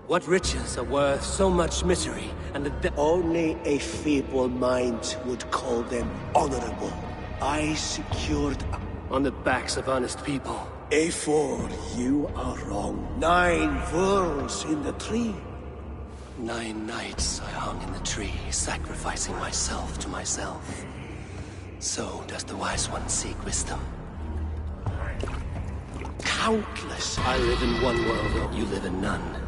What riches are worth so much misery and the Only a feeble mind would call them honorable. I secured... On the backs of honest people. Eivor, you are wrong. 9 worlds in the tree. 9 nights I hung in the tree, sacrificing myself to myself. So does the wise one seek wisdom. Countless. I live in one world, you live in none.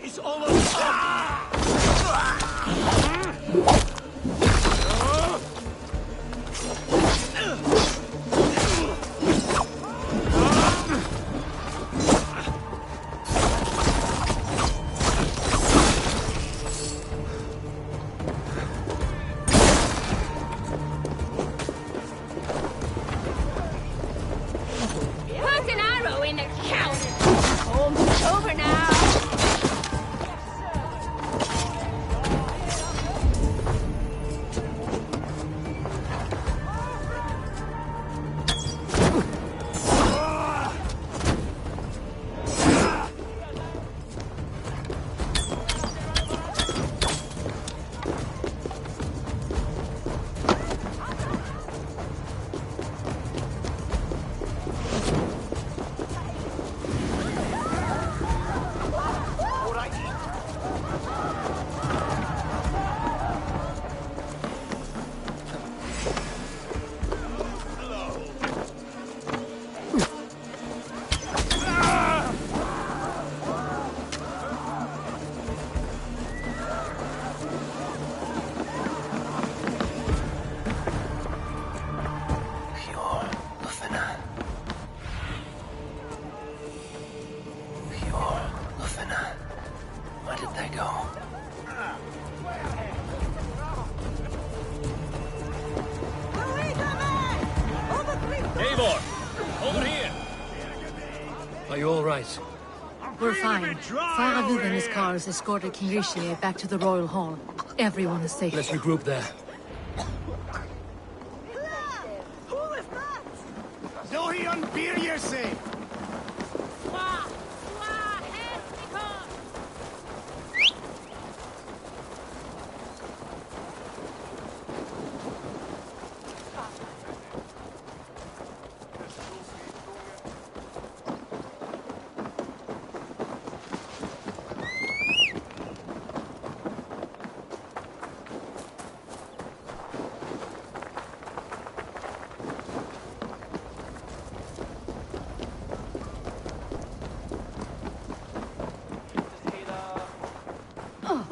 It's almost... Put an arrow in the cannon. Almost over now. Are you all right? We're fine. Faravid and his cars escorted King Richelieu back to the Royal Hall. Everyone is safe. Let's regroup there. Zohi on beer, you say?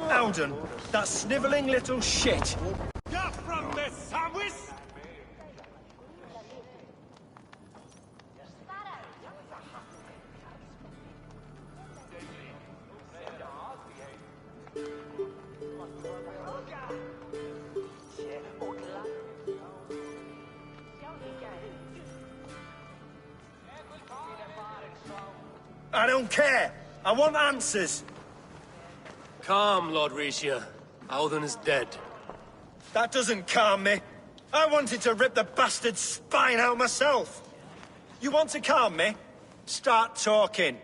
Alden, that snivelling little shit. You're from the Sawis? I don't care. I want answers. Calm, Lord Richelieu. Alden is dead. That doesn't calm me. I wanted to rip the bastard's spine out myself. You want to calm me? Start talking.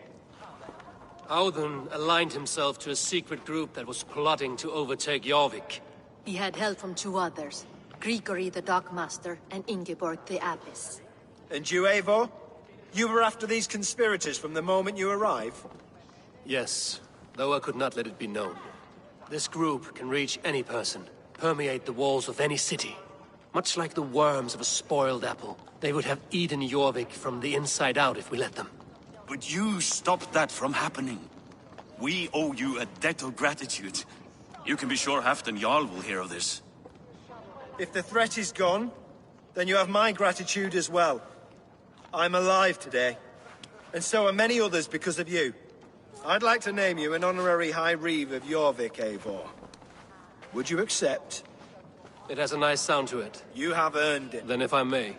Alden aligned himself to a secret group that was plotting to overtake Jorvik. He had help from two others. Grigory the Dockmaster and Ingeborg the Abbess. And you, Eivor? You were after these conspirators from the moment you arrived? Yes, though I could not let it be known. This group can reach any person, permeate the walls of any city. Much like the worms of a spoiled apple, they would have eaten Jorvik from the inside out if we let them. But you stopped that from happening. We owe you a debt of gratitude. You can be sure Halfdan Jarl will hear of this. If the threat is gone, then you have my gratitude as well. I'm alive today, and so are many others because of you. I'd like to name you an honorary High Reeve of Jorvik, Eivor. Would you accept? It has a nice sound to it. You have earned it. Then if I may,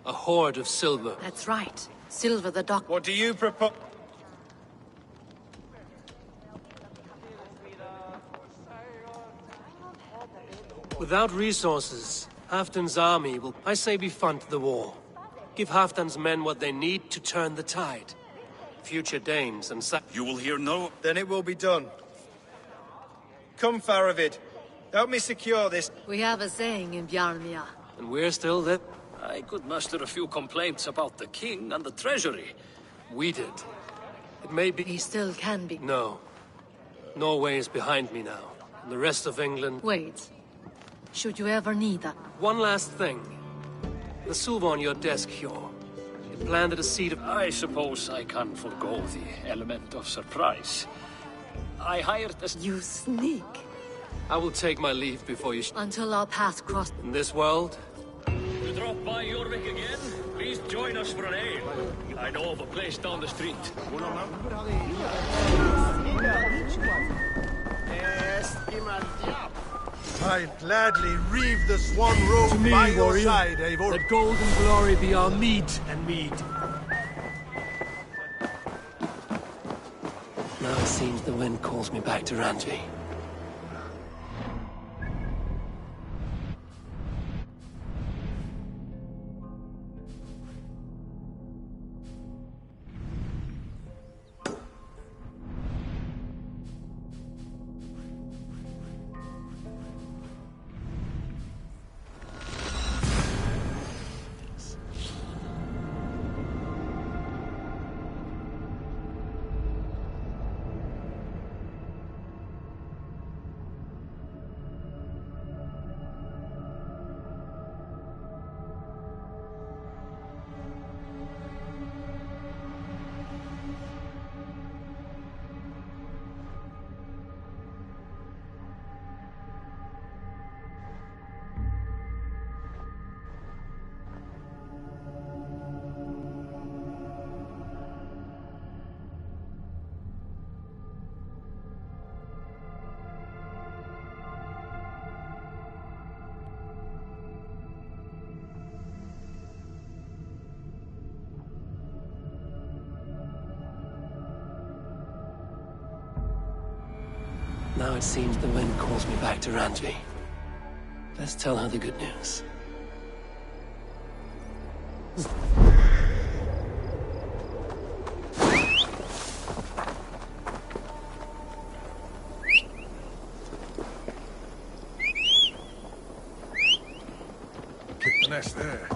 a hoard of silver. That's right. Silver the Dock... What do you propose? Without resources, Halfdan's army will, I say, we fund the war. Give Halfdan's men what they need to turn the tide. Future Danes and You will hear no... Then it will be done. Come, Faravid. Help me secure this. We have a saying in Bjarmia. And we're still there. I could muster a few complaints about the king and the treasury. We did. It may be... He still can be. No. Norway is behind me now. And the rest of England... Wait. Should you ever need that? One last thing. The silver on your desk, Hjor. It planted a seed of... I suppose I can forgo the element of surprise. I hired a... You sneak. I will take my leave before you... Until our paths cross. In this world? You drop by Jorvik again? Please join us for an ale. I know of a place down the street. I'd gladly reave the swan robe To me, by your warrior, side, Eivor. let golden glory be our meat and mead. Now it seems the wind calls me back to Randvi. Now it seems the wind calls me back to Randvi. Let's tell her the good news. Kick the nest there.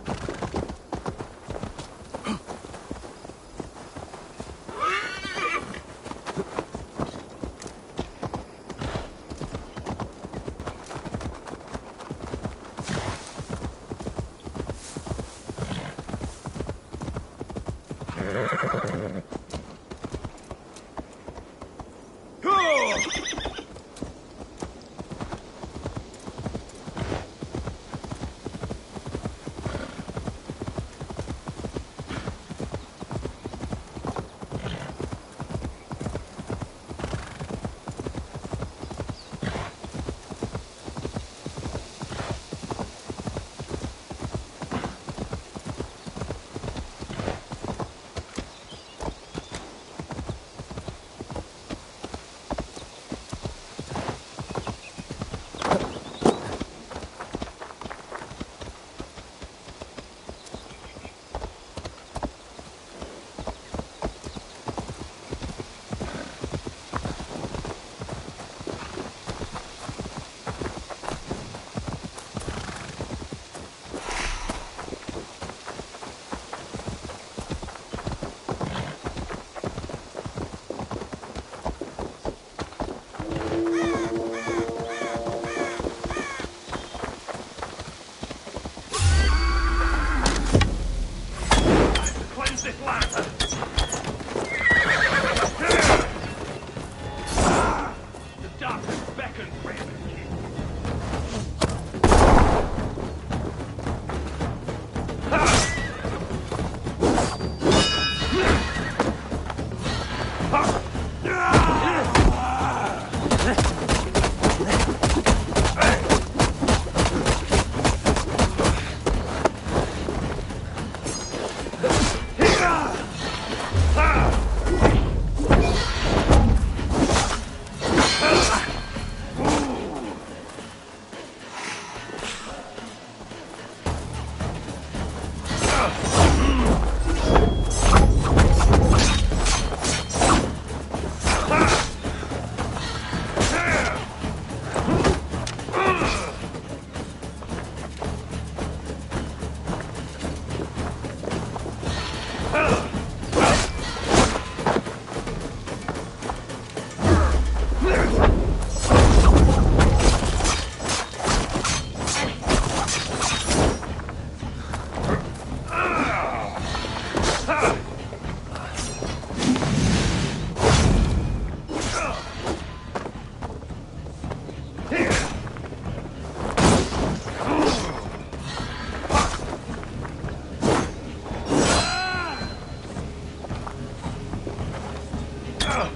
I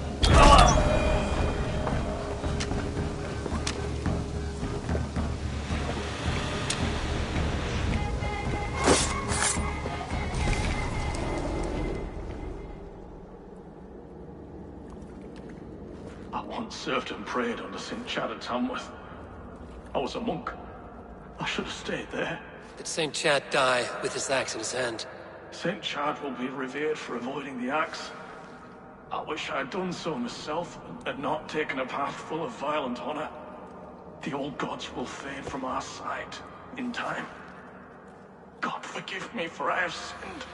once served and prayed under St. Chad at Tamworth. I was a monk. I should have stayed there. Did St. Chad die with his axe in his hand? St. Chad will be revered for avoiding the axe. I wish I'd done so myself, and not taken a path full of violent honor. The old gods will fade from our sight in time. God forgive me, for I have sinned.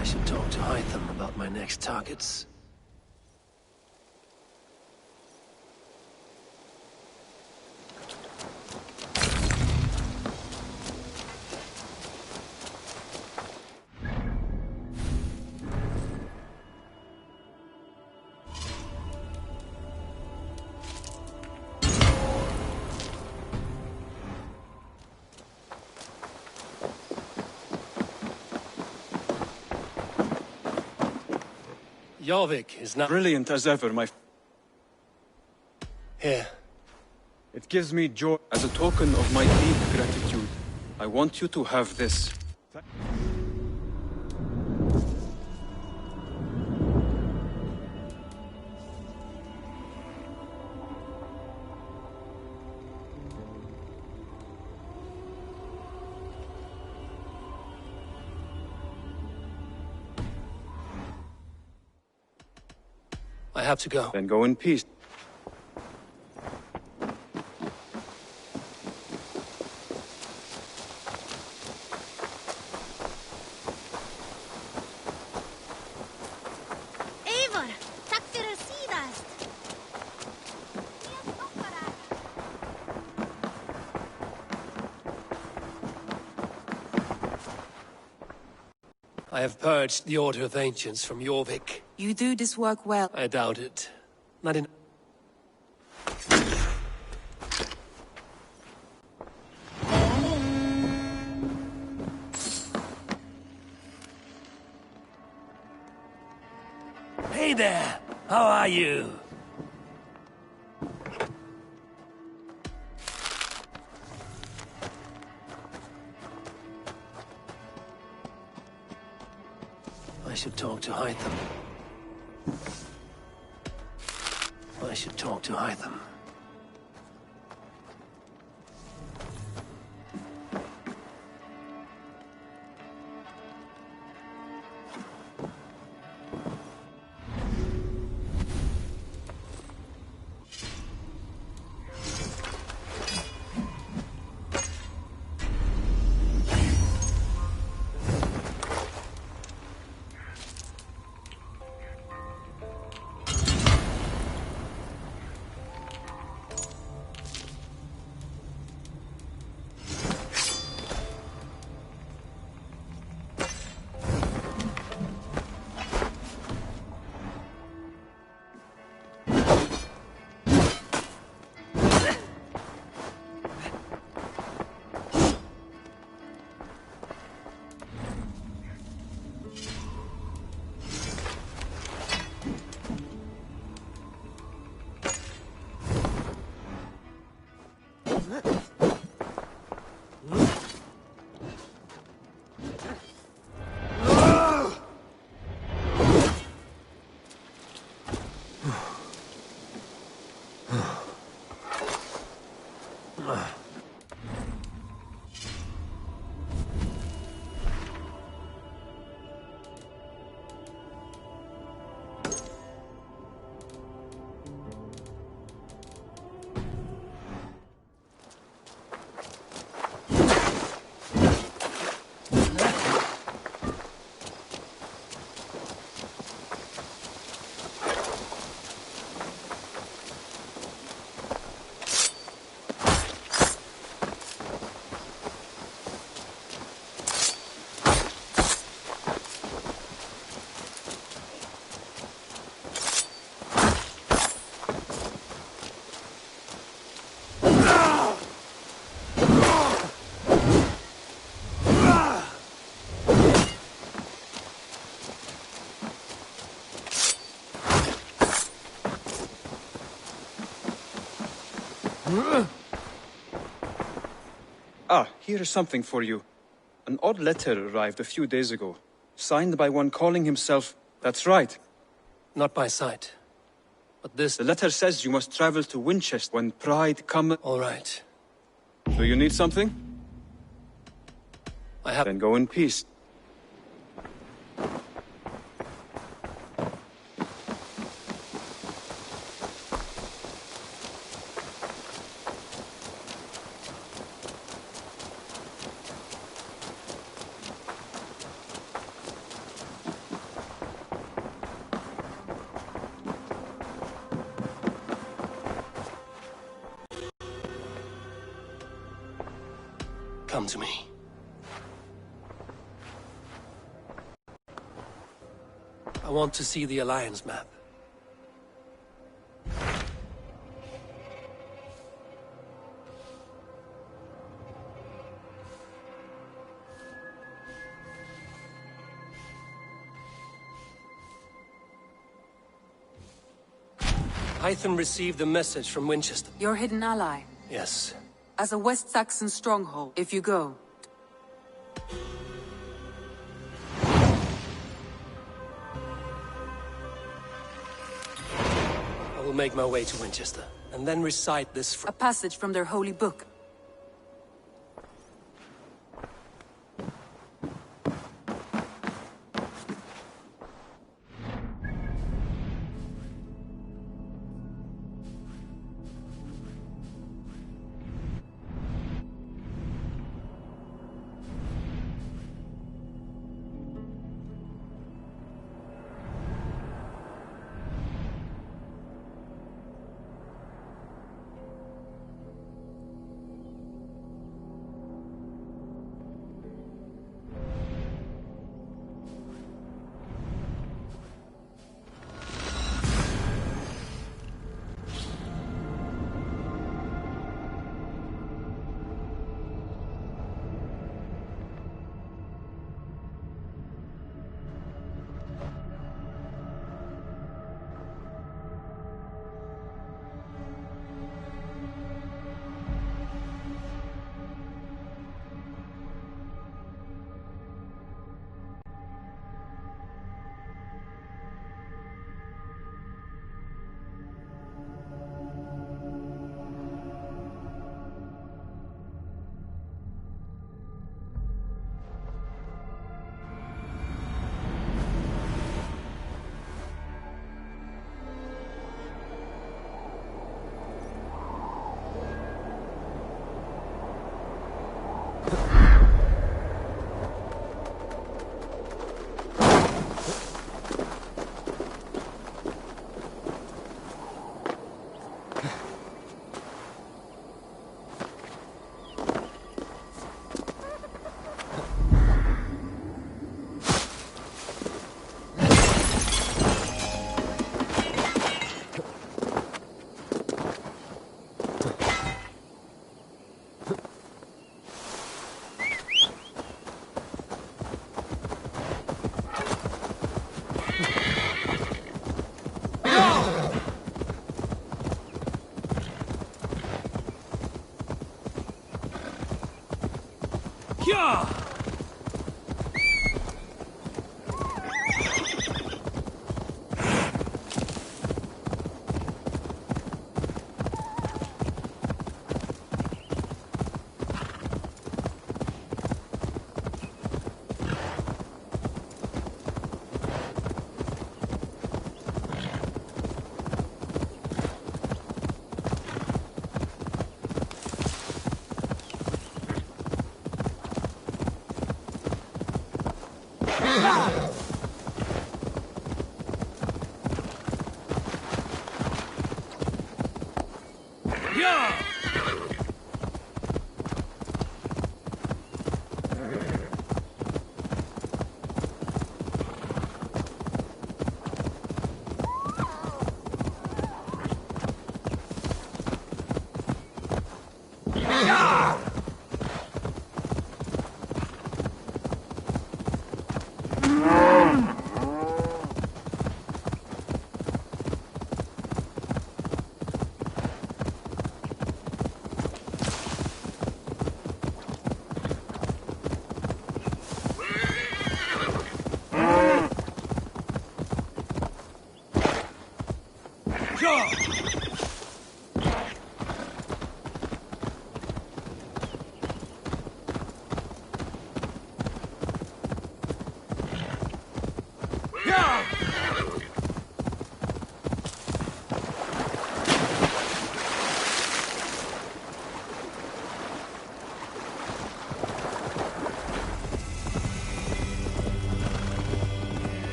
I should talk to Hytham about my next targets. Jorvik is not brilliant as ever, my... Here. It gives me joy. As a token of my deep gratitude, I want you to have this. I have to go. Then go in peace. Eivor, takk fyrir síðast. I have purged the Order of Ancients from Jorvik. You do this work well. I doubt it. Not in... Hey there! How are you? I should talk to Hytham. I should talk to Hytham. Ah, here is something for you. An odd letter arrived a few days ago, signed by one calling himself... That's right. Not by sight. But this... The letter says you must travel to Winchester when Pride come... All right. Do you need something? I have... Then go in peace. Come to me. I want to see the Alliance map. Hytham received a message from Winchester. Your hidden ally. Yes. As a West Saxon stronghold, if you go. I will make my way to Winchester, and then recite this A passage from their holy book.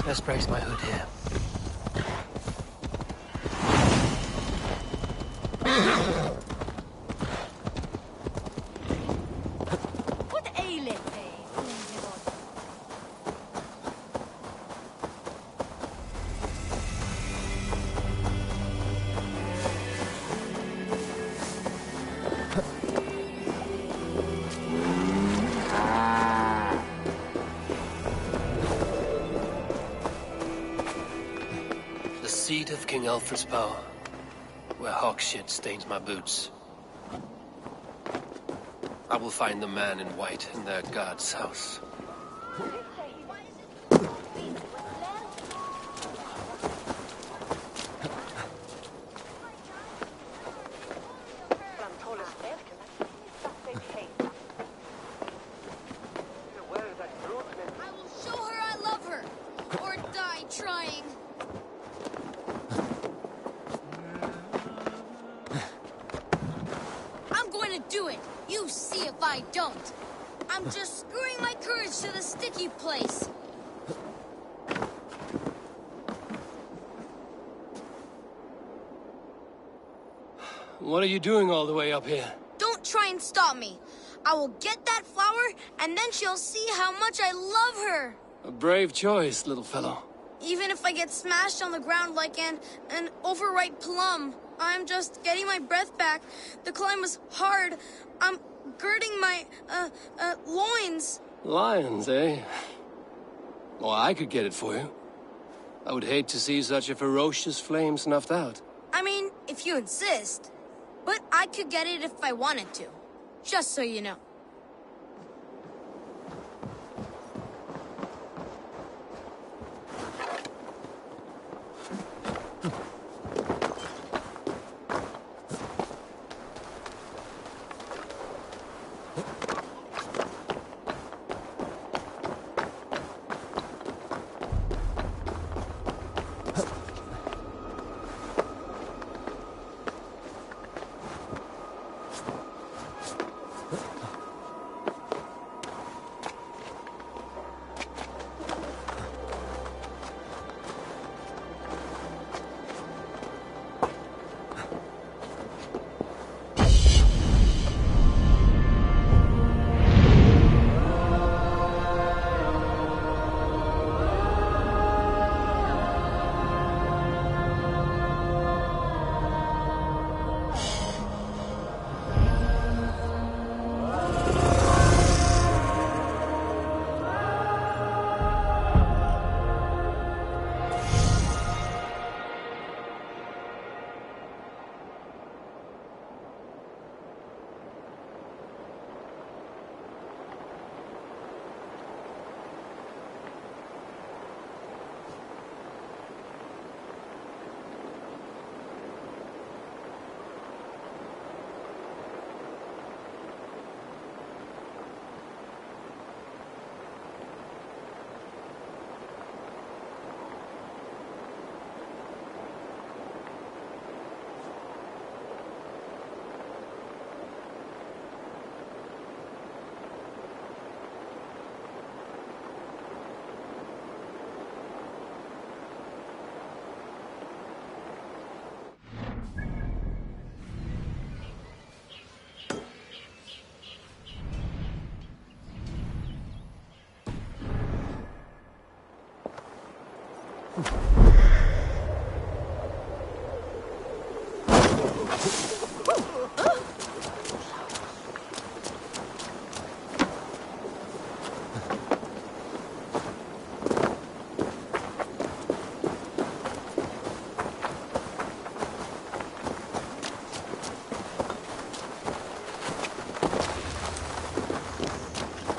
Best brace my hood here. Seat of King Alfred's power, where hawk shit stains my boots. I will find the man in white in their god's house. if I don't. I'm just screwing my courage to the sticky place. What are you doing all the way up here? Don't try and stop me. I will get that flower, and then she'll see how much I love her. A brave choice, little fellow. Even if I get smashed on the ground like an overripe plum, I'm just getting my breath back. The climb was hard. I'm girding my, loins. Lions, eh? Well, I could get it for you. I would hate to see such a ferocious flame snuffed out. I mean, if you insist. But I could get it if I wanted to. Just so you know.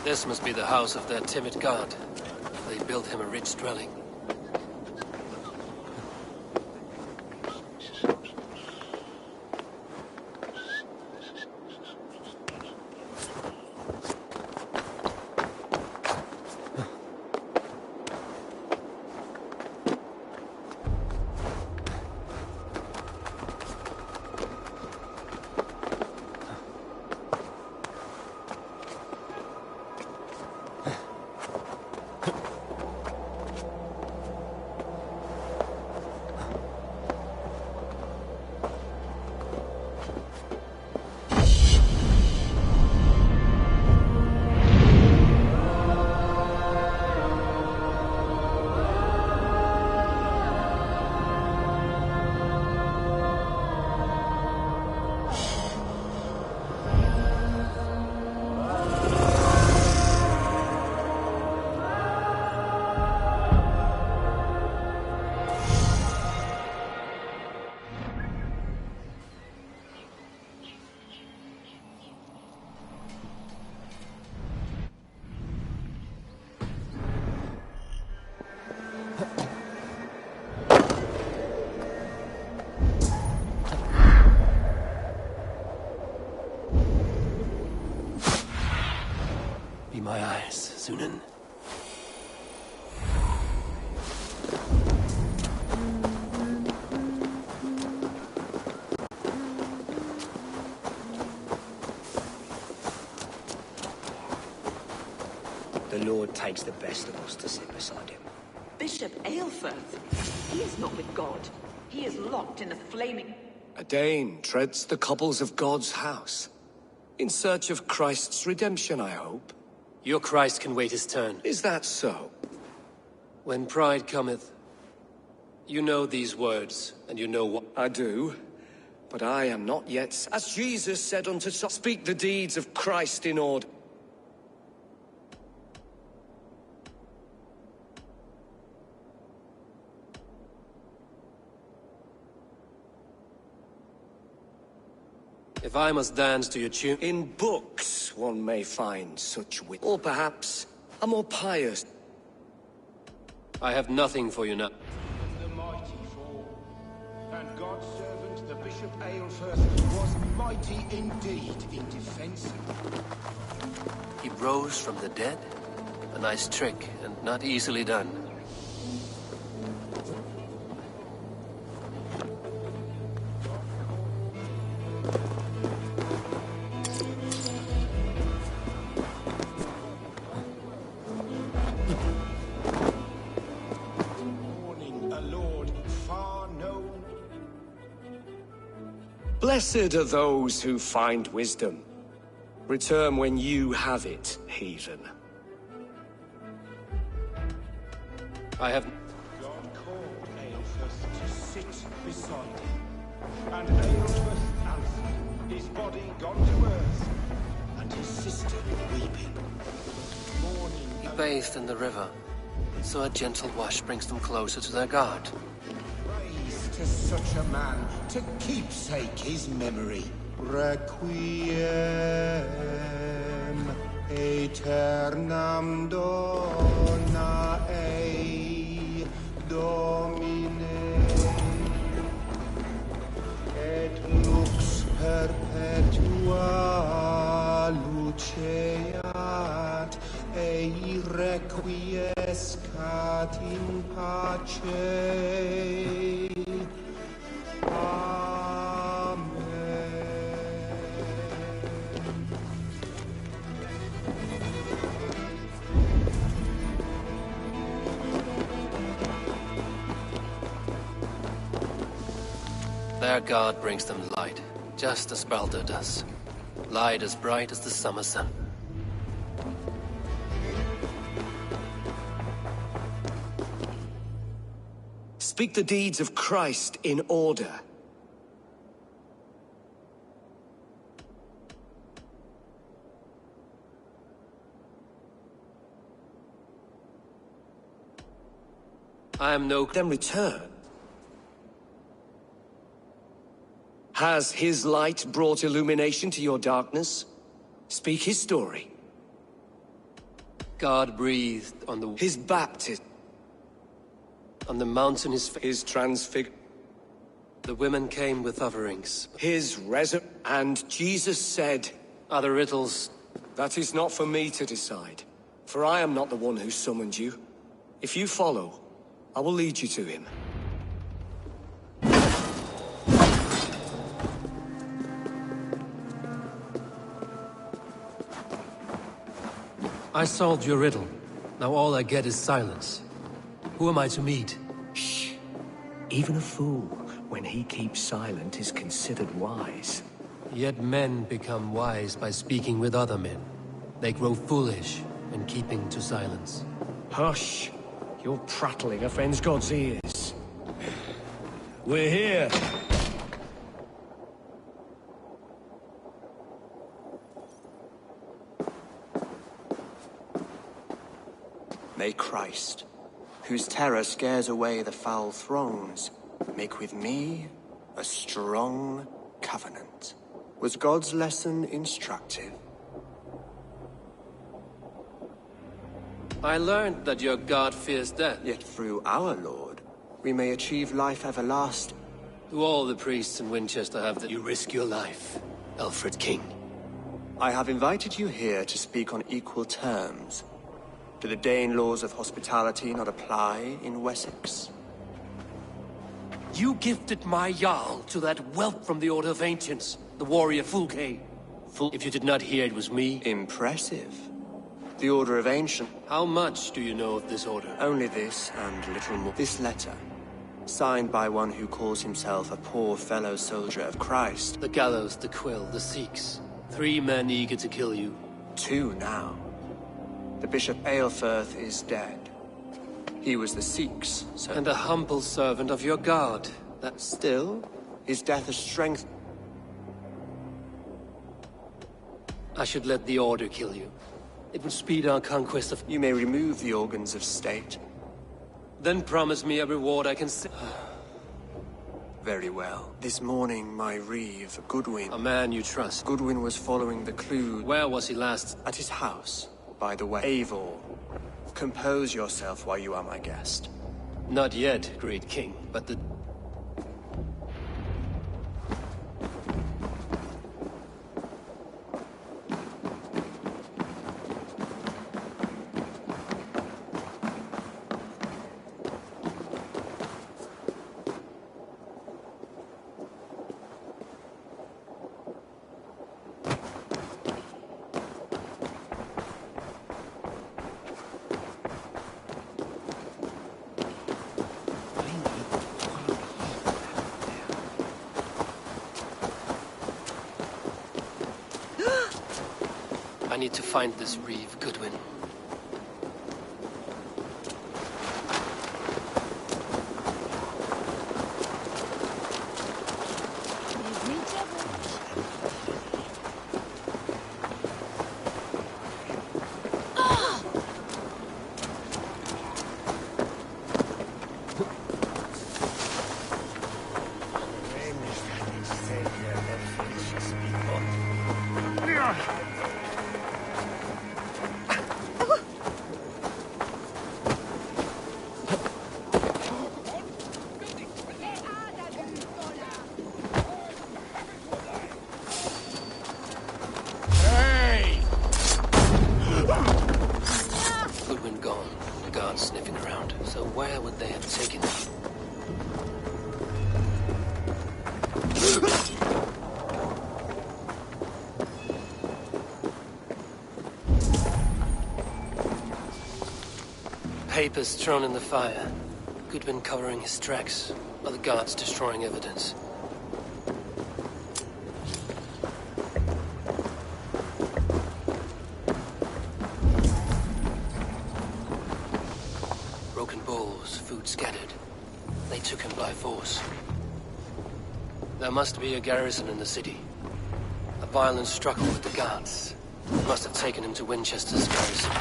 This must be the house of that timid god. They built him a rich dwelling. Be my eyes, Sunan. The Lord takes the best of us to sit beside him. Bishop Aelfirth, he is not with God. He is locked in the flaming... A Dane treads the cobbles of God's house. In search of Christ's redemption, I hope. Your Christ can wait his turn. Is that so? When pride cometh, you know these words, and you know what... I do, but I am not yet... As Jesus said unto Saul, speak the deeds of Christ in order. If I must dance to your tune... In books one may find such wit. Or perhaps a more pious... I have nothing for you now. The mighty fall, and God's servant, the Bishop Aelfirth, was mighty indeed in defense. He rose from the dead? A nice trick, and not easily done. Blessed are those who find wisdom. Return when you have it, heathen. I have... God called Aelfirth to sit beside him, and Aelfirth answered, his body gone to earth, and his sister weeping. Mourning... He bathed in the river, so a gentle wash brings them closer to their God. Praise to such a man, to keepsake his memory. Requiem aeternam dona ei Domine et lux perpetua luceat ei requiescat in pace. Their God brings them light, just as Baldur does. Light as bright as the summer sun. Speak the deeds of Christ in order. I am no... Then return. Has his light brought illumination to your darkness? Speak his story. God breathed on the... His baptism. On the mountain his transfig... The women came with offerings. His resurrection. And Jesus said... Other riddles... That is not for me to decide. For I am not the one who summoned you. If you follow, I will lead you to him. I solved your riddle. Now all I get is silence. Who am I to meet? Shh. Even a fool, when he keeps silent, is considered wise. Yet men become wise by speaking with other men. They grow foolish in keeping to silence. Hush! Your prattling offends God's ears. We're here. May Christ, whose terror scares away the foul throngs, make with me a strong covenant. Was God's lesson instructive? I learned that your God fears death. Yet through our Lord, we may achieve life everlasting. Do all the priests in Winchester have that you risk your life, Alfred King? I have invited you here to speak on equal terms. Do the Dane laws of hospitality not apply in Wessex? You gifted my Jarl to that whelp from the Order of Ancients, the warrior Fulke. If you did not hear it was me... Impressive. The Order of Ancient. How much do you know of this order? Only this, and little more. This letter, signed by one who calls himself a poor fellow soldier of Christ. The gallows, the quill, the Sikhs. 3 men eager to kill you. 2 now. The Bishop Aelfirth is dead. He was the Sikhs, so... And a humble servant of your god. That still, his death has strengthened. I should let the Order kill you. It would speed our conquest of... You may remove the organs of state. Then promise me a reward I can see. Very well. This morning, my reeve, Goodwin... A man you trust. Goodwin was following the clue... Where was he last? At his house, by the way. Eivor, compose yourself while you are my guest. Not yet, great king, but the... I need to find this reeve, Goodwin. Sniffing around. So where would they have taken him? Papers thrown in the fire. Goodwin covering his tracks. Other guards destroying evidence. Scattered. They took him by force. There must be a garrison in the city. A violent struggle with the guards. They must have taken him to Winchester's garrison.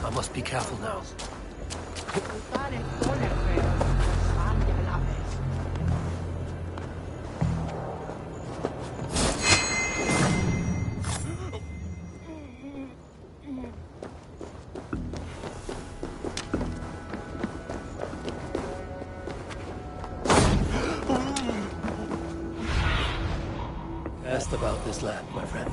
I must be careful now. Asked about this land, my friend.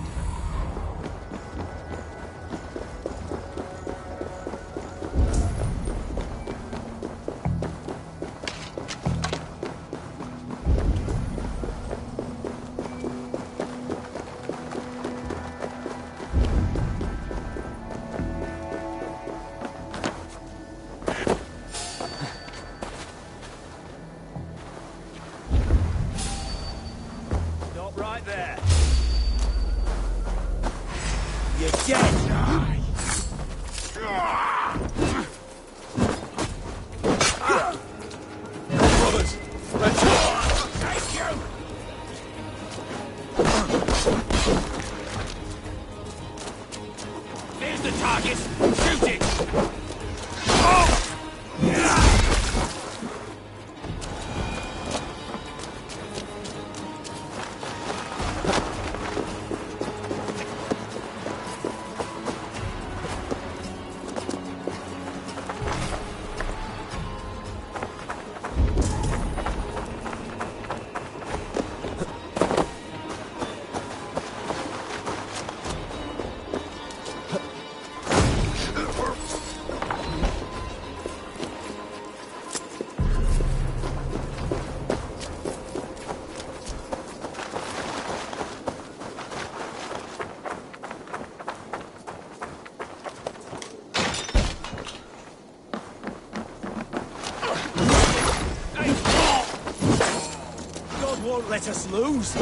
won't let us lose.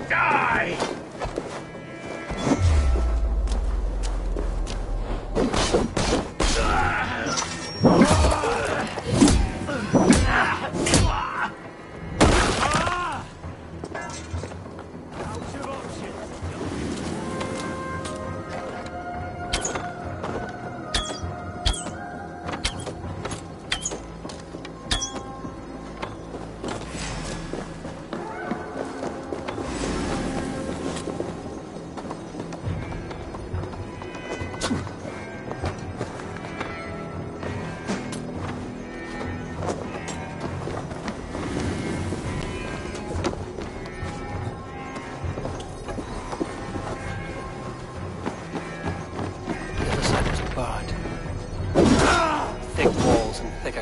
Die!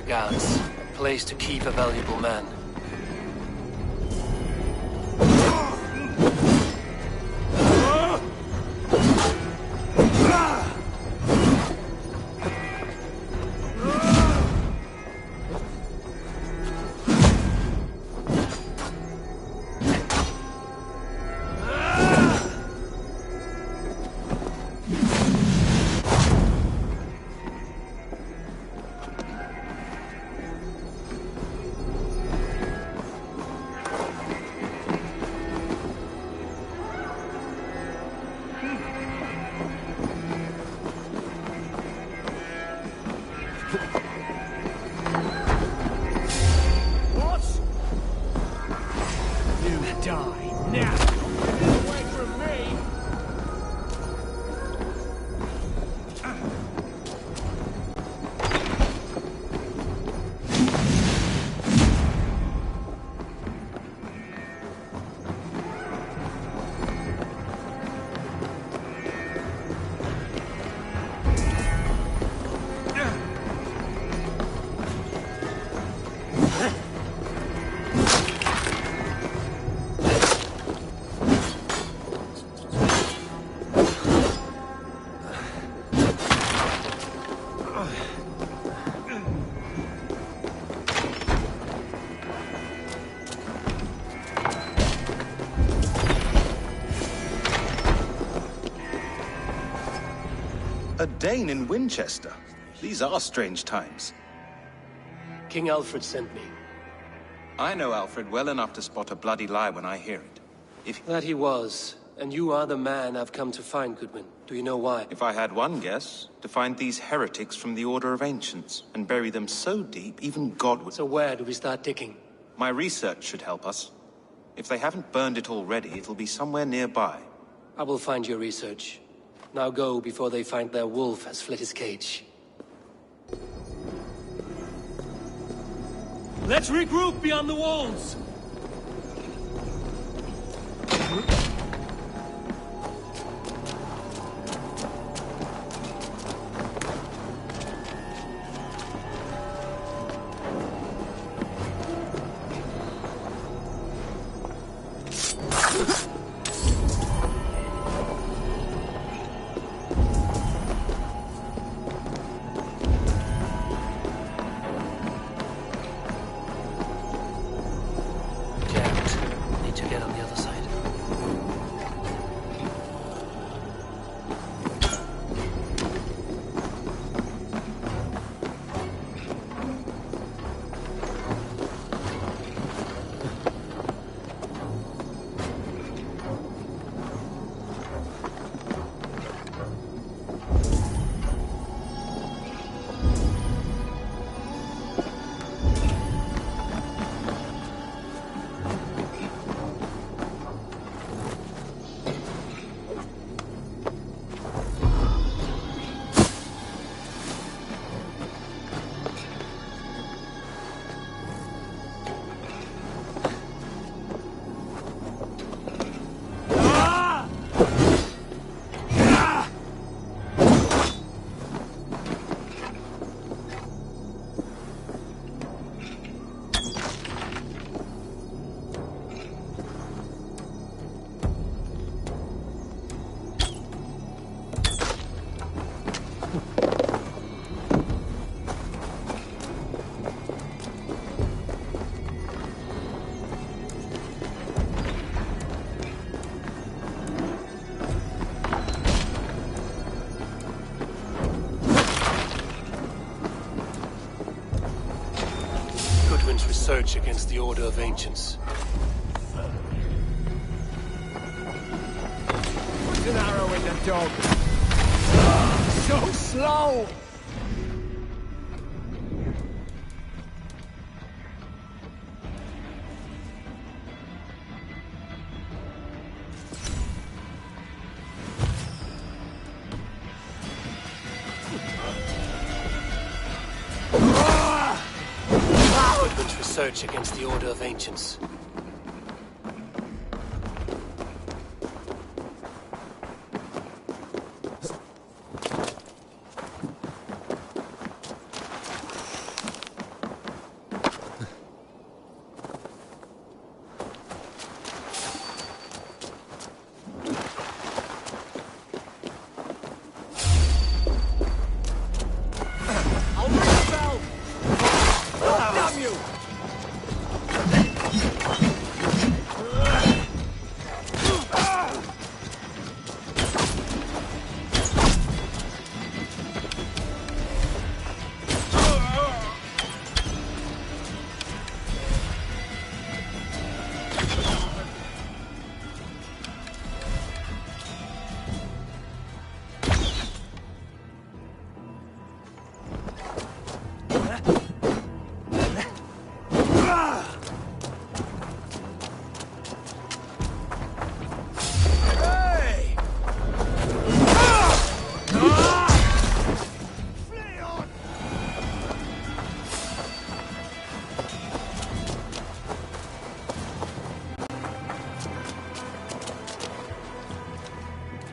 Guards, a place to keep a valuable man. A Dane in Winchester. These are strange times. King Alfred sent me. I know Alfred well enough to spot a bloody lie when I hear it. That he was. And you are the man I've come to find, Goodman. Do you know why? If I had one guess, to find these heretics from the Order of Ancients, and bury them so deep, even God would... So where do we start digging? My research should help us. If they haven't burned it already, it'll be somewhere nearby. I will find your research. Now go before they find their wolf has fled his cage. Let's regroup beyond the walls! Need to get on the other side. research against the Order of Ancients. Put an arrow in the dog. So slow! Woodman's research against the Order of Ancients.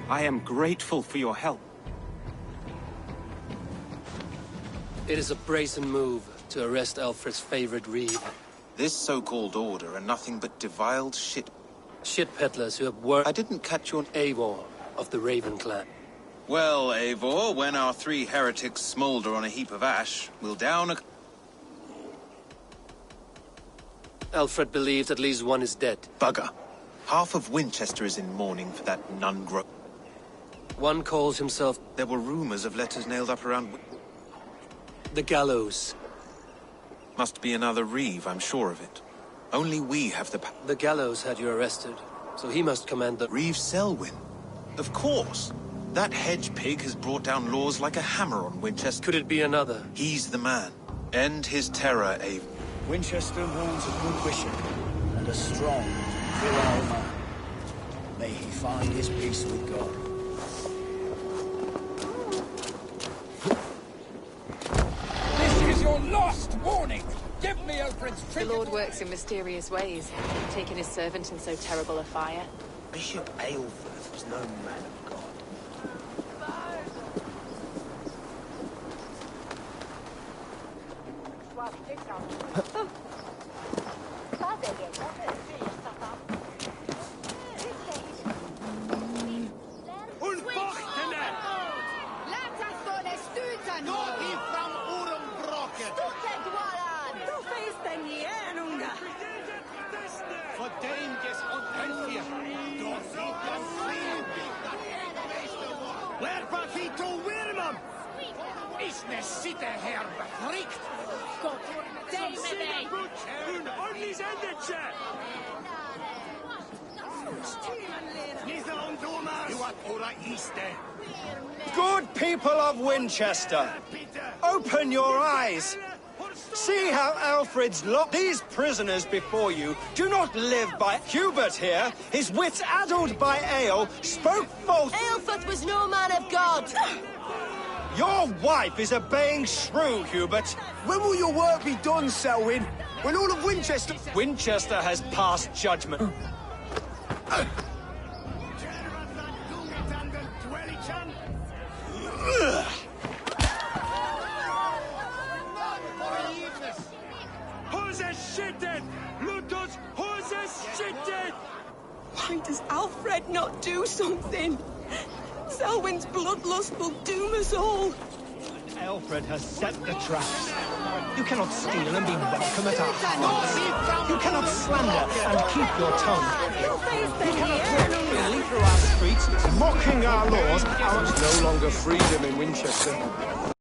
I am grateful for your help. It is a brazen move to arrest Alfred's favorite reeve. This so-called order are nothing but deviled shit. Shit peddlers who have worked... I didn't catch your... Eivor of the Raven clan. Well, Eivor, when our 3 heretics smolder on a heap of ash, we'll down a... Alfred believes at least one is dead. Bugger. Half of Winchester is in mourning for that nun-gro... One calls himself... There were rumors of letters nailed up around... The gallows. Must be another reeve, I'm sure of it. Only we have the... The gallows had you arrested, so he must command the... Reeve Selwyn. Of course. That hedge pig has brought down laws like a hammer on Winchester. Could it be another? He's the man. End his terror, Ave. Winchester mourns a good bishop and a strong, virile man. May he find his peace with God. Your last warning! Give me Alfred's The Lord works in mysterious ways, taking his servant in so terrible a fire. Bishop Aelfred was no man of God. Good people of Winchester, open your eyes. See how Alfred's locked these prisoners before you. Do not live by... Hubert here, his wits addled by ale, spoke false... Aelfred was no man of God. Your wife is obeying shrew, Hubert. When will your work be done, Selwyn? When all of Winchester... Winchester has passed judgment. Why does Alfred not do something? Selwyn's bloodlust will doom us all. Alfred has set the traps. You cannot steal and be welcome at our house. You cannot slander and keep your tongue. You cannot walk freely through our streets, mocking our laws. There's no longer freedom in Winchester.